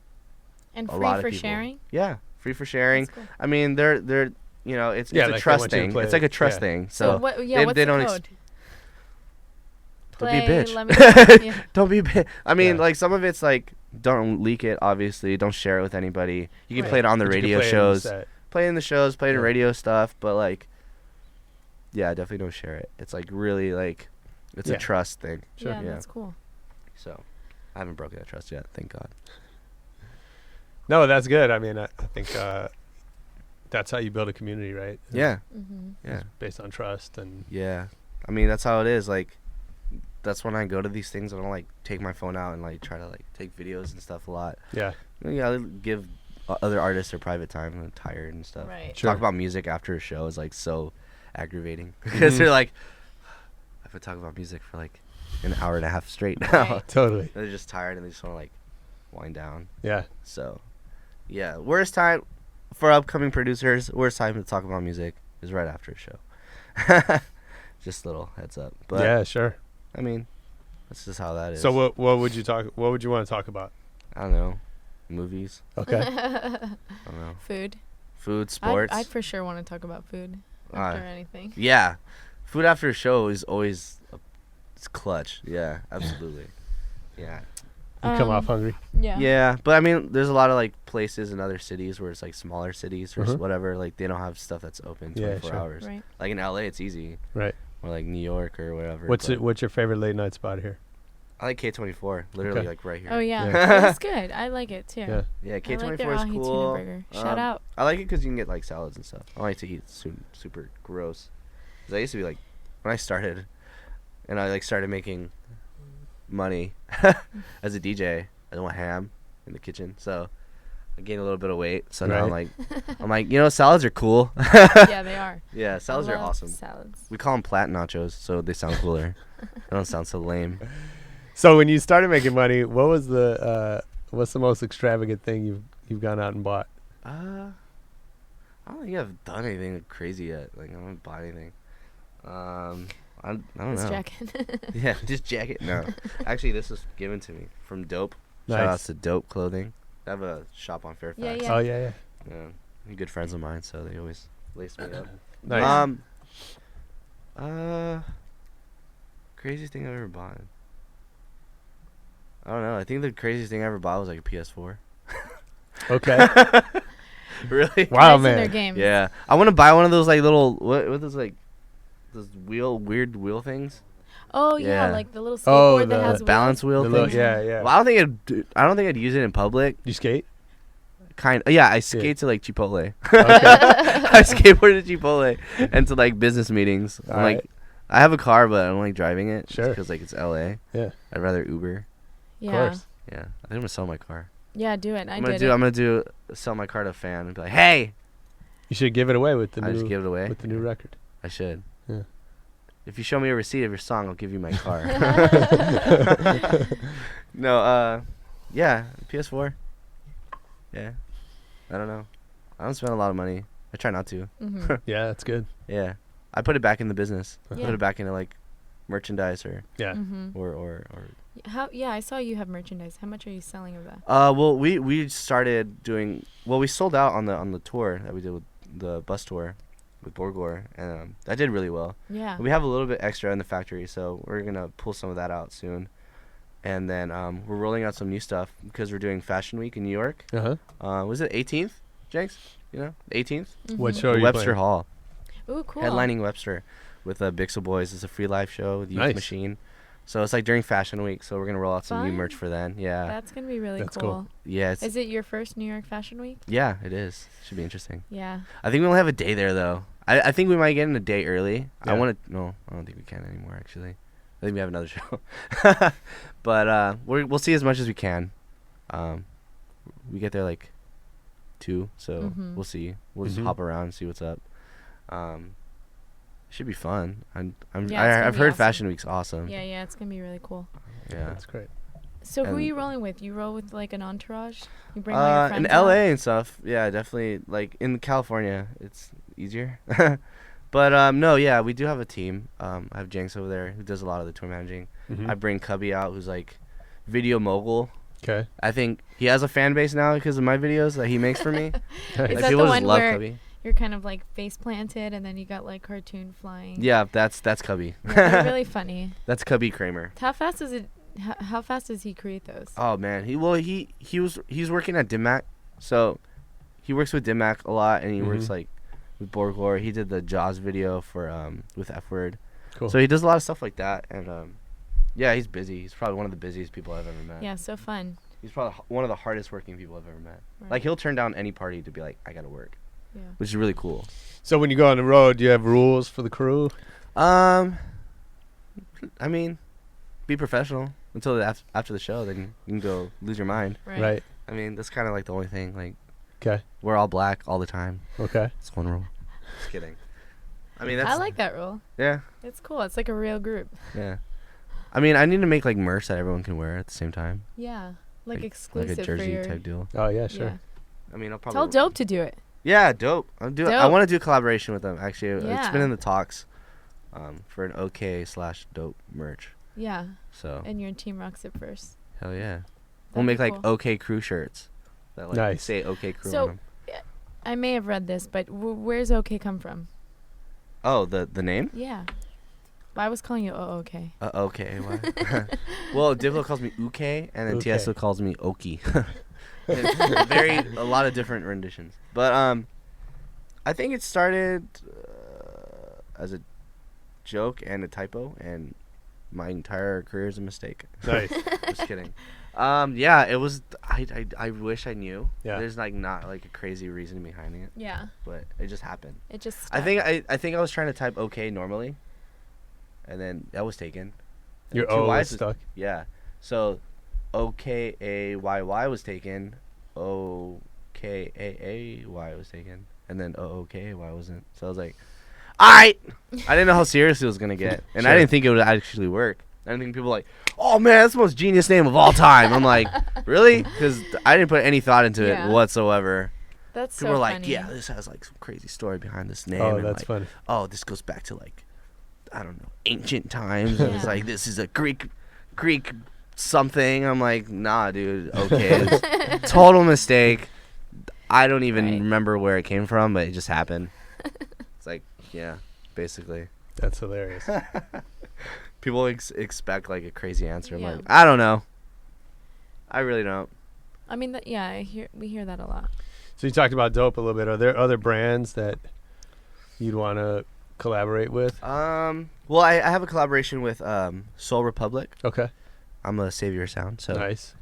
and a free lot of for people. sharing. Yeah, free for sharing. Cool. I mean, they're it's a trust thing. It's like a trust thing. So what, what's they the don't code? Don't be a bitch. Let me Don't be a bitch. I mean, like some of it's like don't leak it. Obviously, don't share it with anybody. You can play it on the radio shows. Play in the shows. Play in radio stuff. But like, definitely don't share it. It's like really like, it's a trust thing. Sure. Yeah, that's cool. So, I haven't broken that trust yet. Thank God. No, that's good. I mean, I think that's how you build a community, right? Yeah. Yeah. It's based on trust and. Yeah, I mean that's how it is. Like. That's when I go to these things. I don't like take my phone out and like try to like take videos and stuff a lot. Yeah. I give other artists their private time. I'm tired and stuff. Right. Sure. Talk about music after a show is like so aggravating because they're like, I have to talk about music for like an hour and a half straight now. Right. Totally. They're just tired and they just want to like wind down. Yeah. So, worst time for upcoming producers. Worst time to talk about music is right after a show. Just a little heads up. But yeah, sure. I mean, that's just how that is. So what would you want to talk about? I don't know. Movies. Okay. I don't know. Food, sports. I'd for sure want to talk about food after anything. Yeah. Food after a show is always it's clutch. Yeah, absolutely. Yeah. You come off hungry. Yeah. Yeah, but I mean, there's a lot of like places in other cities where it's like smaller cities or whatever. Like they don't have stuff that's open 24 hours. Right. Like in LA, it's easy. Right. Or like New York or whatever. What's your favorite late night spot here? I like K24, literally like right here. Oh yeah, it's good. I like it too. Yeah, K24 is cool. Burger. Shout out. I like it because you can get like salads and stuff. I like to eat super gross. Cause I used to be like, when I started, and I like started making money as a DJ. I don't want ham in the kitchen, so I gained a little bit of weight. So now I'm like, salads are cool. Yeah, they are. Yeah, salads are awesome. Salads. We call them plant nachos, so they sound cooler. They don't sound so lame. So when you started making money, what's the most extravagant thing you've gone out and bought? I don't think I've done anything crazy yet. Like I haven't bought anything. I don't know. This jacket. Yeah, this jacket. No, actually, this was given to me from Dope. Nice. Shout out to Dope Clothing. I have a shop on Fairfax. Yeah. Oh yeah. They're good friends of mine, so they always lace me up. Nice. Craziest thing I've ever bought. I don't know. I think the craziest thing I ever bought was like a PS4. Okay. Really? Wow, nice man. in their games. Yeah. I want to buy one of those like little what those like those weird wheel things. Oh yeah, like the little skateboard that has balance wheel thing. Yeah. Well, I don't think I'd use it in public. You skate? I skate to like Chipotle. I skateboard to Chipotle and to like business meetings. I'm like, I have a car, but I don't like driving it. Sure. Because like it's LA. Yeah. I'd rather Uber. Yeah. Of course. Yeah. I think I'm gonna sell my car. Yeah, do it. I'm gonna sell my car to a fan and be like, hey. You should give it away with the I just give it away with the new record. I should. Yeah. If you show me a receipt of your song, I'll give you my car. No, yeah, PS4. Yeah. I don't know. I don't spend a lot of money. I try not to. Mm-hmm. Yeah, that's good. Yeah. I put it back in the business. Yeah. Put it back into like merchandise or Yeah. Mm-hmm. or Yeah, I saw you have merchandise. How much are you selling of that? well, we started doing, we sold out on the tour that we did with the bus tour with Borgore, and that did really well. Yeah. We have a little bit extra in the factory, so we're gonna pull some of that out soon. And then we're rolling out some new stuff because we're doing Fashion Week in New York. Was it 18th, Jenks? You know, 18th? What Mhm. show are you Webster playing? Hall. Ooh, cool. Headlining Webster with Bixel Boys. It's a free live show with Youth Nice. Machine. So it's like during Fashion Week, so we're gonna roll out some new Fun. merch for then. Yeah. That's gonna be really That's cool. cool. Yeah. Is it your first New York Fashion Week? Yeah, it is. Should be interesting. Yeah. I think we only have a day there though. I think we might get in a day early. Yeah. I don't think we can anymore actually. I think we have another show. But we'll see as much as we can. We get there like 2, so Mhm. we'll see. We'll just Mhm. hop around and see what's up. Should be fun. Yeah, it's gonna I've be heard awesome. Fashion Week's awesome. Yeah, it's gonna be really cool. Yeah. That's great. So who are And- you rolling with? You roll with like an entourage? You bring all your friends in out? LA and stuff. Yeah, definitely. Like in California, it's easier. But no, yeah, we do have a team. I have Jenks over there who does a lot of the tour managing. Mhm. I bring Cubby out, who's like video mogul. Okay. I think he has a fan base now because of my videos that he makes for me. Is Like, that people the just one love where Cubby. you're kind of like face planted and then you got like cartoon flying? Yeah, that's Cubby. Yeah, they're really funny. That's Cubby Kramer. How fast is it? How fast does he create those? Oh man, he's working at Dim Mak, so he works with Dim Mak a lot, and he works Mhm. like with Borgore. He did the Jaws video for with F Word. Cool. So he does a lot of stuff like that, and yeah, he's busy. He's probably one of the busiest people I've ever met. Yeah, so fun. He's probably one of the hardest working people I've ever met. Right. Like he'll turn down any party to be like, I gotta work, Yeah. which is really cool. So when you go on the road, do you have rules for the crew? I mean, be professional until after the show. Then you can go lose your mind. Right. I mean, that's kind of like the only thing. Like, Okay. we're all black all the time. Okay. It's one rule. Just kidding. I mean, that's I like that rule. yeah, It's cool. It's like a real group. yeah. I mean, I need to make like merch that everyone can wear at the same time, Yeah. Like like exclusive a jersey for your. type deal. Oh yeah, sure. Yeah. I mean, I'll probably Tell Dope to do it. Yeah, Dope. I Dope. want to do a collaboration with them. Actually, it's Yeah. been in the talks, for an Ookay/Dope merch. Yeah. So And your team rocks it first. hell yeah, we'll That'd make be like cool. OK Crew shirts that like Nice. say OK Crew So- on them. I may have read this, but where's OK come from? Oh, the name? Yeah. I was calling you OK. Okay. Why? Well, Diplo calls me Ookay, and then Ookay. Tiesto calls me Oki. A lot of different renditions. But I think it started as a joke and a typo, and my entire career is a mistake. Nice. Just kidding. Yeah, it was. I wish I knew. Yeah. There's like not like a crazy reason behind it, Yeah. but it just happened. It just. I stuck. think I was trying to type okay normally, and then that was taken. And Your two O Ys was stuck. Yeah. So OKAYY was taken. OKAAY was taken. And then OOKAY wasn't. So I was like, alright! I didn't know how serious it was going to get. And I Sure. didn't think it would actually work. I didn't think people were like, oh man, that's the most genius name of all time. I'm like, really? Because I didn't put any thought into Yeah. it whatsoever. That's People so were like, funny. yeah, this has like some crazy story behind this name. Oh, and that's like, funny. oh, this goes back to like, I don't know, ancient times. And it's Yeah. like, this is a Greek something. I'm like, nah, dude. Okay, it's total mistake. I don't even Right. remember where it came from, but it just happened. It's like, yeah, basically. That's hilarious. People expect like a crazy answer. I'm Yeah. like, I don't know. I really don't. I mean, yeah, we hear that a lot. So you talked about Dope a little bit. Are there other brands that you'd want to collaborate with? Well, I have a collaboration with Soul Republic. Okay. I'm a Savior Sound, so Nice.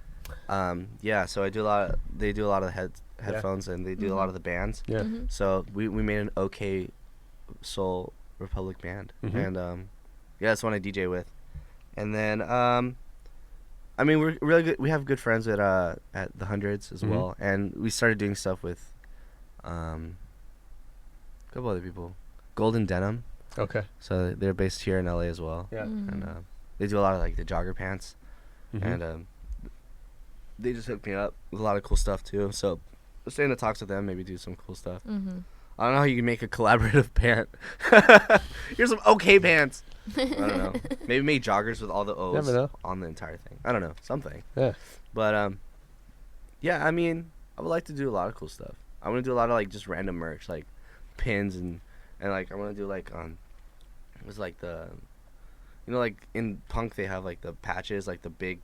yeah. So I do a lot. They do a lot of the headphones, and they do a lot of the bands. Yeah. So we made an Ookay Soul Republic band, and that's one I DJ with. And then I mean, we're really good. We have good friends at the Hundreds as well, and we started doing stuff with a couple other people. Golden Denim. Okay. So they're based here in LA as well. Yeah. And they do a lot of like the jogger pants, and they just hooked me up with a lot of cool stuff too. So I'm staying in talks with them, maybe do some cool stuff. I don't know how you can make a collaborative pant. Here's some okay pants. I don't know. Maybe make joggers with all the O's Never know. on the entire thing. I don't know. Something. Yeah. But yeah. I mean, I would like to do a lot of cool stuff. I want to do a lot of like just random merch, like pins and like I want to do like it was like the, you know, like in punk they have like the patches, like the big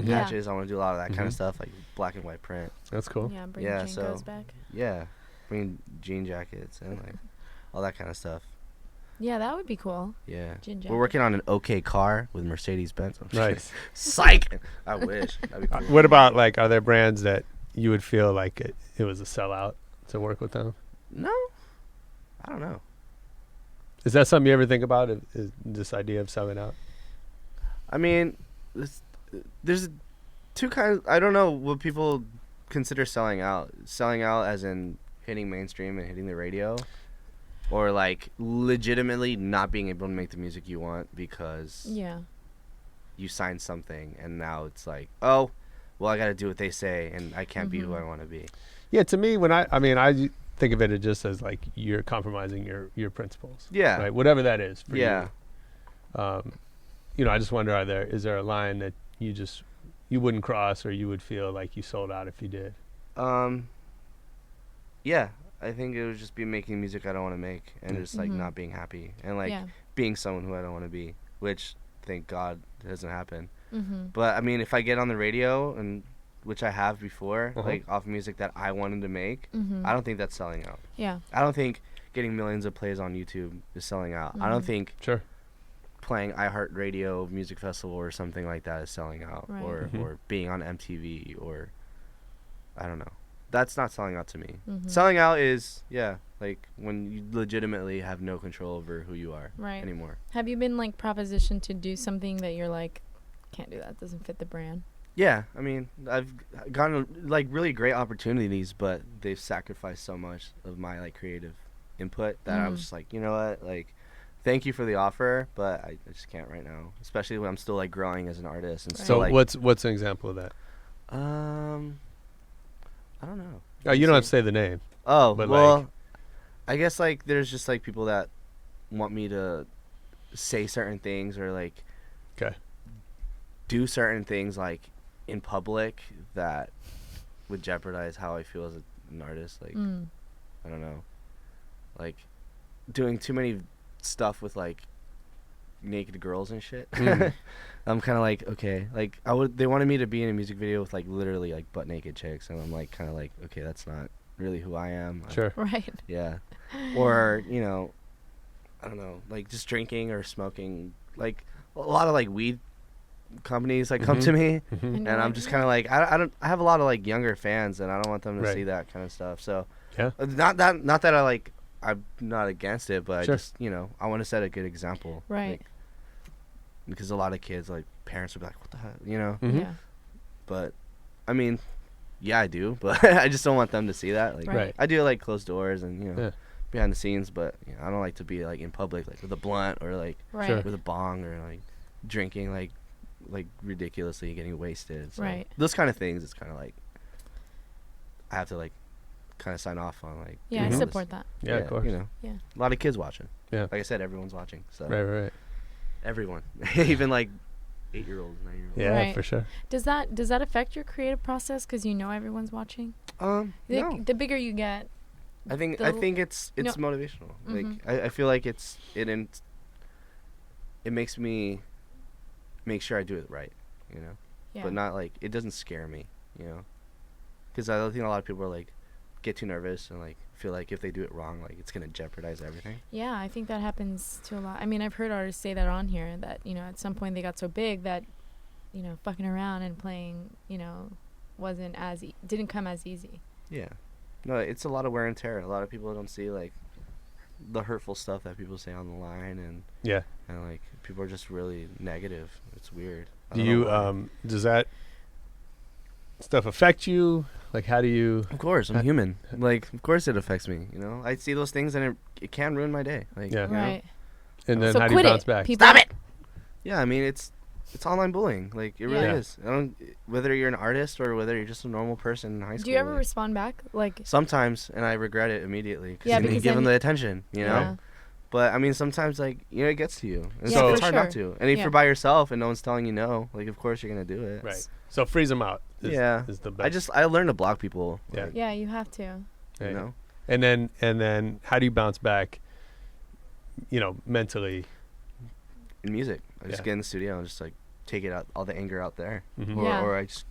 patches. I want to do a lot of that kind of stuff, like black and white print. That's cool. Yeah, bring Yeah, Jinkos back. Yeah, bring jean jackets and like all that kind of stuff. Yeah, that would be cool. Yeah, Jean we're working on an OK car with Mercedes-Benz. Nice. Psych. I wish. That'd be cool. What about, like, are there brands that you would feel like it was a sellout to work with them? No, I don't know. Is that something you ever think about, is this idea of selling out? I mean, there's two kinds. I don't know what people consider selling out. Selling out as in hitting mainstream and hitting the radio, or like legitimately not being able to make the music you want because you signed something and now it's like, oh, well, I got to do what they say and I can't be who I want to be. Yeah, to me, when I think of it just as like you're compromising your principles. Yeah. Right? Whatever that is for Yeah. you. You know, I just wonder, is there a line that you wouldn't cross or you would feel like you sold out if you did? Yeah, I think it would just be making music I don't want to make and just like not being happy and like being someone who I don't want to be, which thank God doesn't happen. But I mean, if I get on the radio, and which I have before, like off music that I wanted to make, I don't think that's selling out. Yeah. I don't think getting millions of plays on YouTube is selling out. I don't think playing iHeartRadio Music Festival or something like that is selling out, or being on MTV, or I don't know. That's not selling out to me. Selling out is like when you legitimately have no control over who you are anymore. Have you been like propositioned to do something that you're like, can't do that, doesn't fit the brand? Yeah, I mean, I've gotten like really great opportunities, but they've sacrificed so much of my like creative input that I was just like, you know what, like, thank you for the offer, but I just can't right now, especially when I'm still like growing as an artist and So like, what's an example of that? I don't know. Oh, you don't have to say the name. Oh, but well, like, I guess like there's just like people that want me to say certain things or like do certain things like in public that would jeopardize how I feel as an artist. Like I don't know, like doing too many stuff with like naked girls and shit. I'm kind of like, okay, like they wanted me to be in a music video with like literally like butt naked chicks, and I'm like kind of like, okay, that's not really who I am. Sure. Right. Yeah. Or, you know, I don't know, like just drinking or smoking, like a lot of like weed companies like come to me, and I'm just kind of like, I have a lot of like younger fans, and I don't want them to see that kind of stuff. So not that I like, I'm not against it, but I just, you know, I want to set a good example. Right. Like, because a lot of kids, like, parents would be like, what the hell, you know? Yeah. But, I mean, yeah, I do, but I just don't want them to see that. Like, I do like closed doors and, you know, behind the scenes, but you know, I don't like to be like in public, like with a blunt or like with a bong or like drinking, like ridiculously getting wasted. So those kind of things, it's kind of like I have to like kind of sign off on, like, I support that. Yeah, of course. You know, a lot of kids watching. Yeah, like I said, everyone's watching. So right. Everyone, even like 8-year-olds, 9-year-olds. Yeah, for sure. Does that affect your creative process because you know everyone's watching? No. The bigger you get, I think it's motivational. Like I feel like it makes me make sure I do it right, you know. But not like, it doesn't scare me, you know, because I think a lot of people are like get too nervous and like feel like if they do it wrong, like it's gonna jeopardize everything. Yeah, I think that happens to a lot. I mean, I've heard artists say that on here, that, you know, at some point they got so big that, you know, fucking around and playing, you know, didn't come as easy. Yeah. No, it's a lot of wear and tear. A lot of people don't see like the hurtful stuff that people say on the line, and like people are just really negative. It's weird. Do you does that stuff affect you? Like, how do you? Of course, I'm human. Like, of course it affects me. You know, I see those things and it can ruin my day. Like, Yeah. you know? Right. And then So how do you quit bounce it. back? People- Stop it. Yeah, I mean it's online bullying. Like it really Yeah. is. I don't whether you're an artist or whether you're just a normal person in high school. Do you ever like, respond back? Like, sometimes, and I regret it immediately Yeah, you didn't because give then them the attention. You know. yeah. But I mean, sometimes like it gets to you. And Yeah, so for it's hard not sure. to. And if Yeah. you're by yourself and no one's telling you no, like of course you're gonna do it. Right. So freeze them out. Yeah. Is the best. I learned to block people. Yeah. Like, Yeah, you have to. Right. You know. And then how do you bounce back? You know, mentally. In music, I just Yeah. get in the studio and just like take it out, all the anger out there, Mhm. or, Yeah. or I just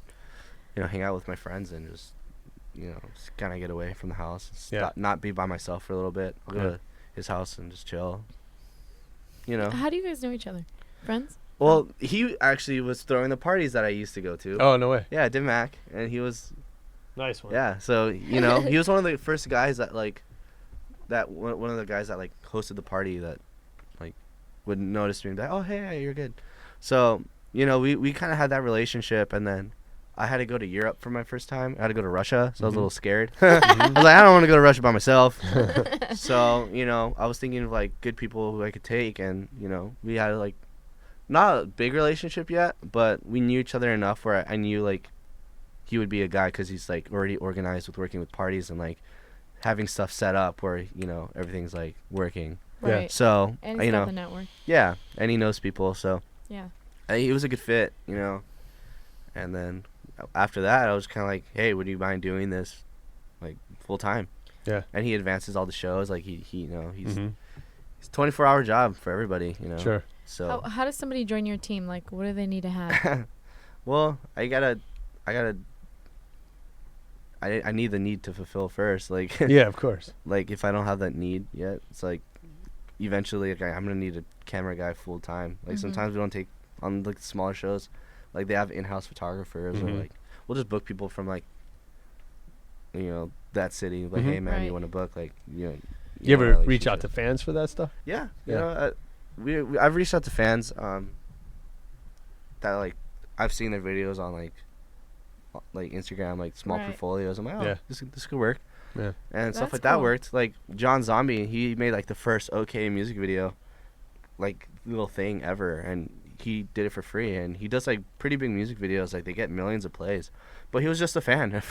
hang out with my friends and just just kind of get away from the house, and not be by myself for a little bit. I'll go to his house and just chill. You know. How do you guys know each other? Friends? Well, he actually was throwing the parties that I used to go to. Oh, no way. Yeah, Dim Mak, and he was. Nice one. Yeah, so he was one of the first guys that one of the guys that like hosted the party that like would notice me and be like, oh hey, you're good. So we kind of had that relationship, and then I had to go to Europe for my first time. I had to go to Russia, so I was a little scared. I was like, I don't want to go to Russia by myself. So I was thinking of like good people who I could take, and we had like not a big relationship yet, but we knew each other enough where I knew like he would be a guy because he's like already organized with working with parties and like having stuff set up where everything's like working. Right. So And he's got the network. yeah, and he knows people, so Yeah. he was a good fit, And then after that, I was kind of like, hey, would you mind doing this like full time? Yeah. And he advances all the shows, like he's Mhm. it's a 24-hour job for everybody, Sure. So How does somebody join your team? Like, what do they need to have? well, I need the need to fulfill first, like Yeah, of course. like if I don't have that need yet, it's like eventually like, I'm gonna need a camera guy full time. Like sometimes we don't take on like smaller shows, like they have in-house photographers or like we'll just book people from like that city. Like hey man, Right. you want to book like You ever reach out to fans for that stuff? Yeah, Yeah. I've reached out to fans that like I've seen their videos on like Instagram, like small Right. portfolios. I'm like, oh, Yeah. this could work. Yeah. And stuff That's like that cool. worked. Like John Zombie, he made like the first Ookay music video, like little thing ever, and he did it for free. And he does like pretty big music videos, like they get millions of plays. But he was just a fan.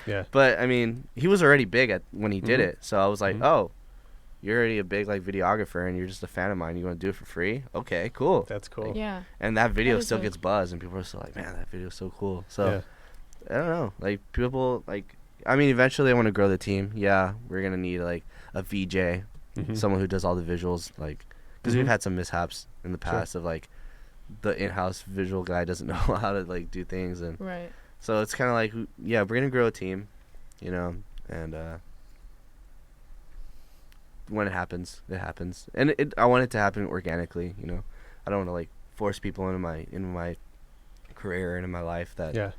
Yeah. But I mean, he was already big when he did Mhm. it. So I was like, Mhm. oh, you're already a big like videographer, and you're just a fan of mine. You want to do it for free? Okay, cool. That's cool. Yeah. And that video That is still really gets buzz, and people are still like, man, that video's so cool. So Yeah. I don't know, like people like. I mean, eventually I want to grow the team. Yeah, we're gonna need like a VJ, Mhm. someone who does all the visuals, like because we've Mhm. had some mishaps in the past of like the in-house visual guy doesn't know how to like do things, and Right. so it's kind of like yeah, we're gonna grow a team, and when it happens, it happens, and I want it to happen organically. I don't want to like force people into my career and in my life that Yeah,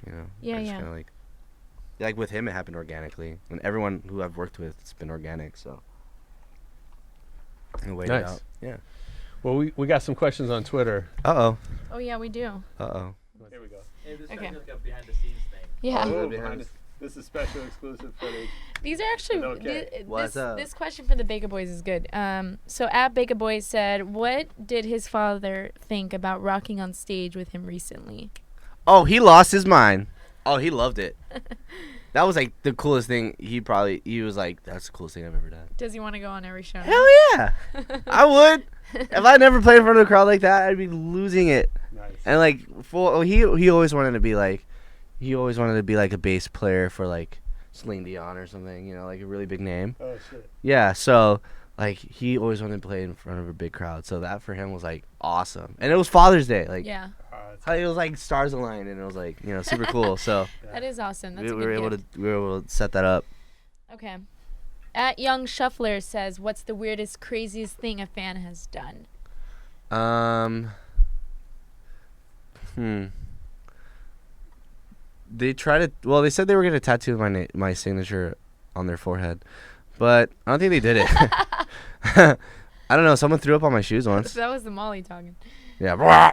I just yeah. kind of like with him, it happened organically, and everyone who I've worked with, it's been organic. So I waited Nice. out. Yeah. Well, we got some questions on Twitter. Oh. Oh yeah, we do. Oh. Here we go. Okay. like a behind the scenes thing. Yeah. Oh, This is special exclusive footage. These are actually Okay. What's up? this question for the Baker Boys is good. So at Baker Boys said, what did his father think about rocking on stage with him recently? Oh, he lost his mind. Oh, he loved it. That was like the coolest thing. He was like, that's the coolest thing I've ever done. Does he want to go on every show? now? Hell yeah. I would. If I never played in front of a crowd like that, I'd be losing it. Nice. And like he always wanted to be like a bass player for like Celine Dion or something, like a really big name. Oh shit. Yeah, so like he always wanted to play in front of a big crowd. So that for him was like awesome. And it was Father's Day. Like Yeah, it was like stars aligned, and it was like, super cool. So that is awesome. That's we a were good able gift. to set that up. Okay. At Young Shuffler says, what's the weirdest, craziest thing a fan has done? they said they were gonna tattoo my signature on their forehead, but I don't think they did it. I don't know. Someone threw up on my shoes once. That was the Molly talking. Yeah.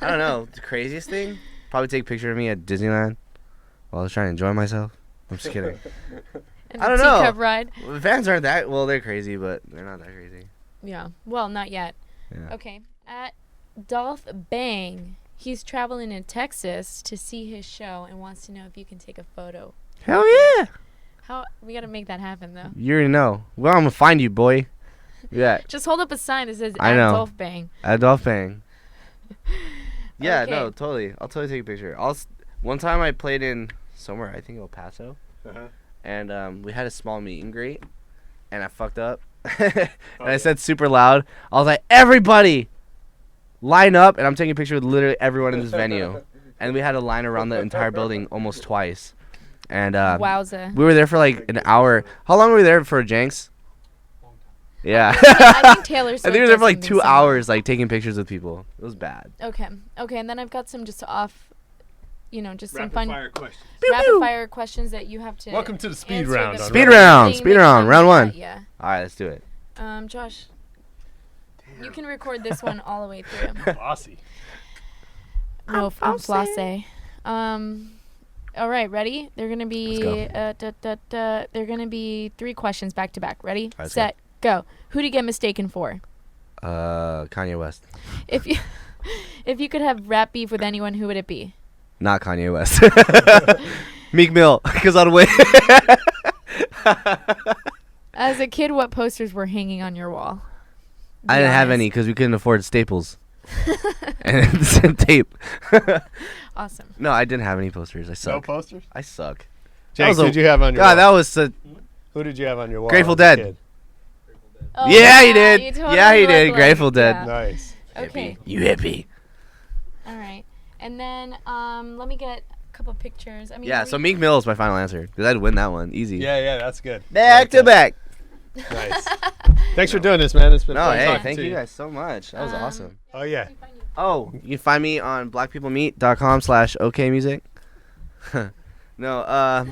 I don't know. The craziest thing? Probably take a picture of me at Disneyland while I was trying to enjoy myself. I'm just kidding. I don't know. Teacup ride. The fans aren't that. Well, they're crazy, but they're not that crazy. Yeah. Well, not yet. Yeah. Okay. At Dolph Bang, he's traveling in Texas to see his show and wants to know if you can take a photo. Hell yeah. We gotta make that happen though. You already know. Well, I'm gonna find you, boy. Yeah. Just hold up a sign that says I know. Dolph Bang. At Dolph Bang. Yeah, Okay. no, totally. I'll totally take a picture. One time I played in somewhere, I think El Paso, and we had a small meet and greet, and I fucked up, and I said super loud. I was like, "Everybody, line up!" And I'm taking a picture with literally everyone in this venue, and we had a line around the entire building almost twice, and Wowza. we were there for like an hour. How long were we there for, Jenks? Yeah. I think Taylor I Swift think we were there for like does 2 something hours, like taking pictures with people. It was bad. Okay, and then I've got some just off, just some Rapid fun fire questions. rapid fire questions that you have to. Welcome to the speed answer round. the on Speed Rebel round. thing Speed that round. comes Round out, one. Yeah. All right, let's do it. Josh, you can record this one all the way through. Bossy. No, I'm flosse. All right, ready? They're gonna be they're gonna be 3 questions back to back. Ready, All right, set, go. Who do you get mistaken for? Kanye West. If you could have rap beef with anyone, who would it be? Not Kanye West. Meek Mill, because I'd win. As a kid, what posters were hanging on your wall? I didn't have any because we couldn't afford staples and some tape. Awesome. No, I didn't have any posters. I No suck. posters? I suck. James, who did you have on your God, wall? that was Who did you have on your wall? Grateful as a Dead. kid? Oh, Yeah, he did. you totally Yeah, he look did. like- Grateful Dead. yeah. Nice. Okay. You hippie. All right. And then let me get a couple pictures. I mean, Yeah, so Meek Mill is my final answer because I'd win that one easy. Yeah, that's good. Back to back. Nice. Thanks for doing this, man. It's been No, fun hey, talking thank to you guys so much. That was awesome. Oh, yeah. Oh, you can find me on blackpeoplemeet.com/okmusic. No,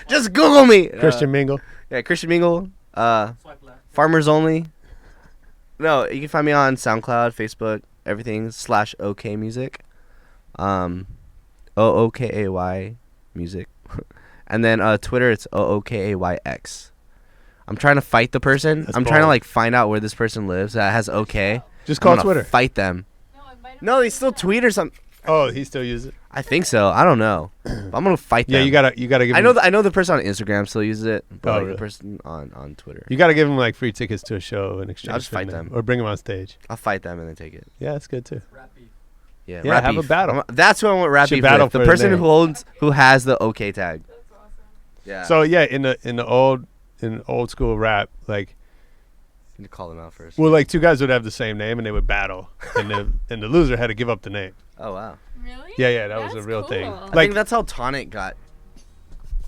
just Google me. Christian Mingle. Yeah, Christian Mingle. Farmers Only. No, you can find me on SoundCloud, Facebook, everything /Ookay music. OOKAY music. And then Twitter, it's OOKAYX. I'm trying to fight the person. That's I'm trying to bold. like find out where this person lives that has OK. Just I'm call gonna Twitter. Fight them. No, they still tweet or something. Oh, he still uses it? I think so. I don't know. But I'm gonna fight them. Yeah, you gotta give I him, know the person on Instagram still uses it, but Oh, like really? the person on Twitter. You gotta give him like free tickets to a show in exchange. I'll just for fight them. them. Or bring them on stage. I'll fight them and then take it. Yeah, that's good too. Yeah, Yeah, rap have a beef. battle. That's who I want rap Should beef battle with. The for the person name. who has the OK tag. Yeah. So yeah, in the old school rap, like you need to call them out first. well, like 2 guys would have the same name and they would battle, and the loser had to give up the name. Oh wow. Really? Yeah, that was a real thing. cool. I Like think that's how Tonic got.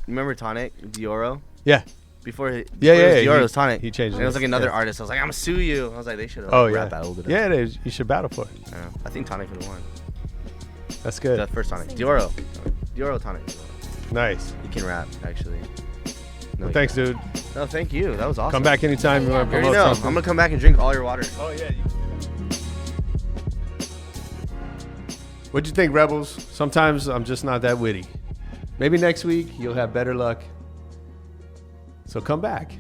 Remember Tonic, Dioro? yeah, Before yeah. Dioro, it was Tonic. He changed And it was like another yeah. artist. I was like, I'm gonna sue you. I was like, they should have Oh yeah, rap battled it. yeah. It is. You should battle for it. I think Tonic would have won. That's good. The first Tonic. Dioro. Dioro Tonic. Nice. He can rap, actually. No, Well, he thanks, can't. dude. No, thank you. That was awesome. Come back anytime you want to You already promote know. I'm something. gonna come back and drink all your water. Oh yeah. What'd you think, Rebels? Sometimes I'm just not that witty. Maybe next week you'll have better luck. So come back.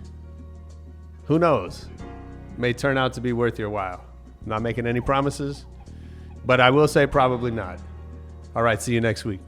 Who knows? May turn out to be worth your while. I'm not making any promises, but I will say probably not. All right, see you next week.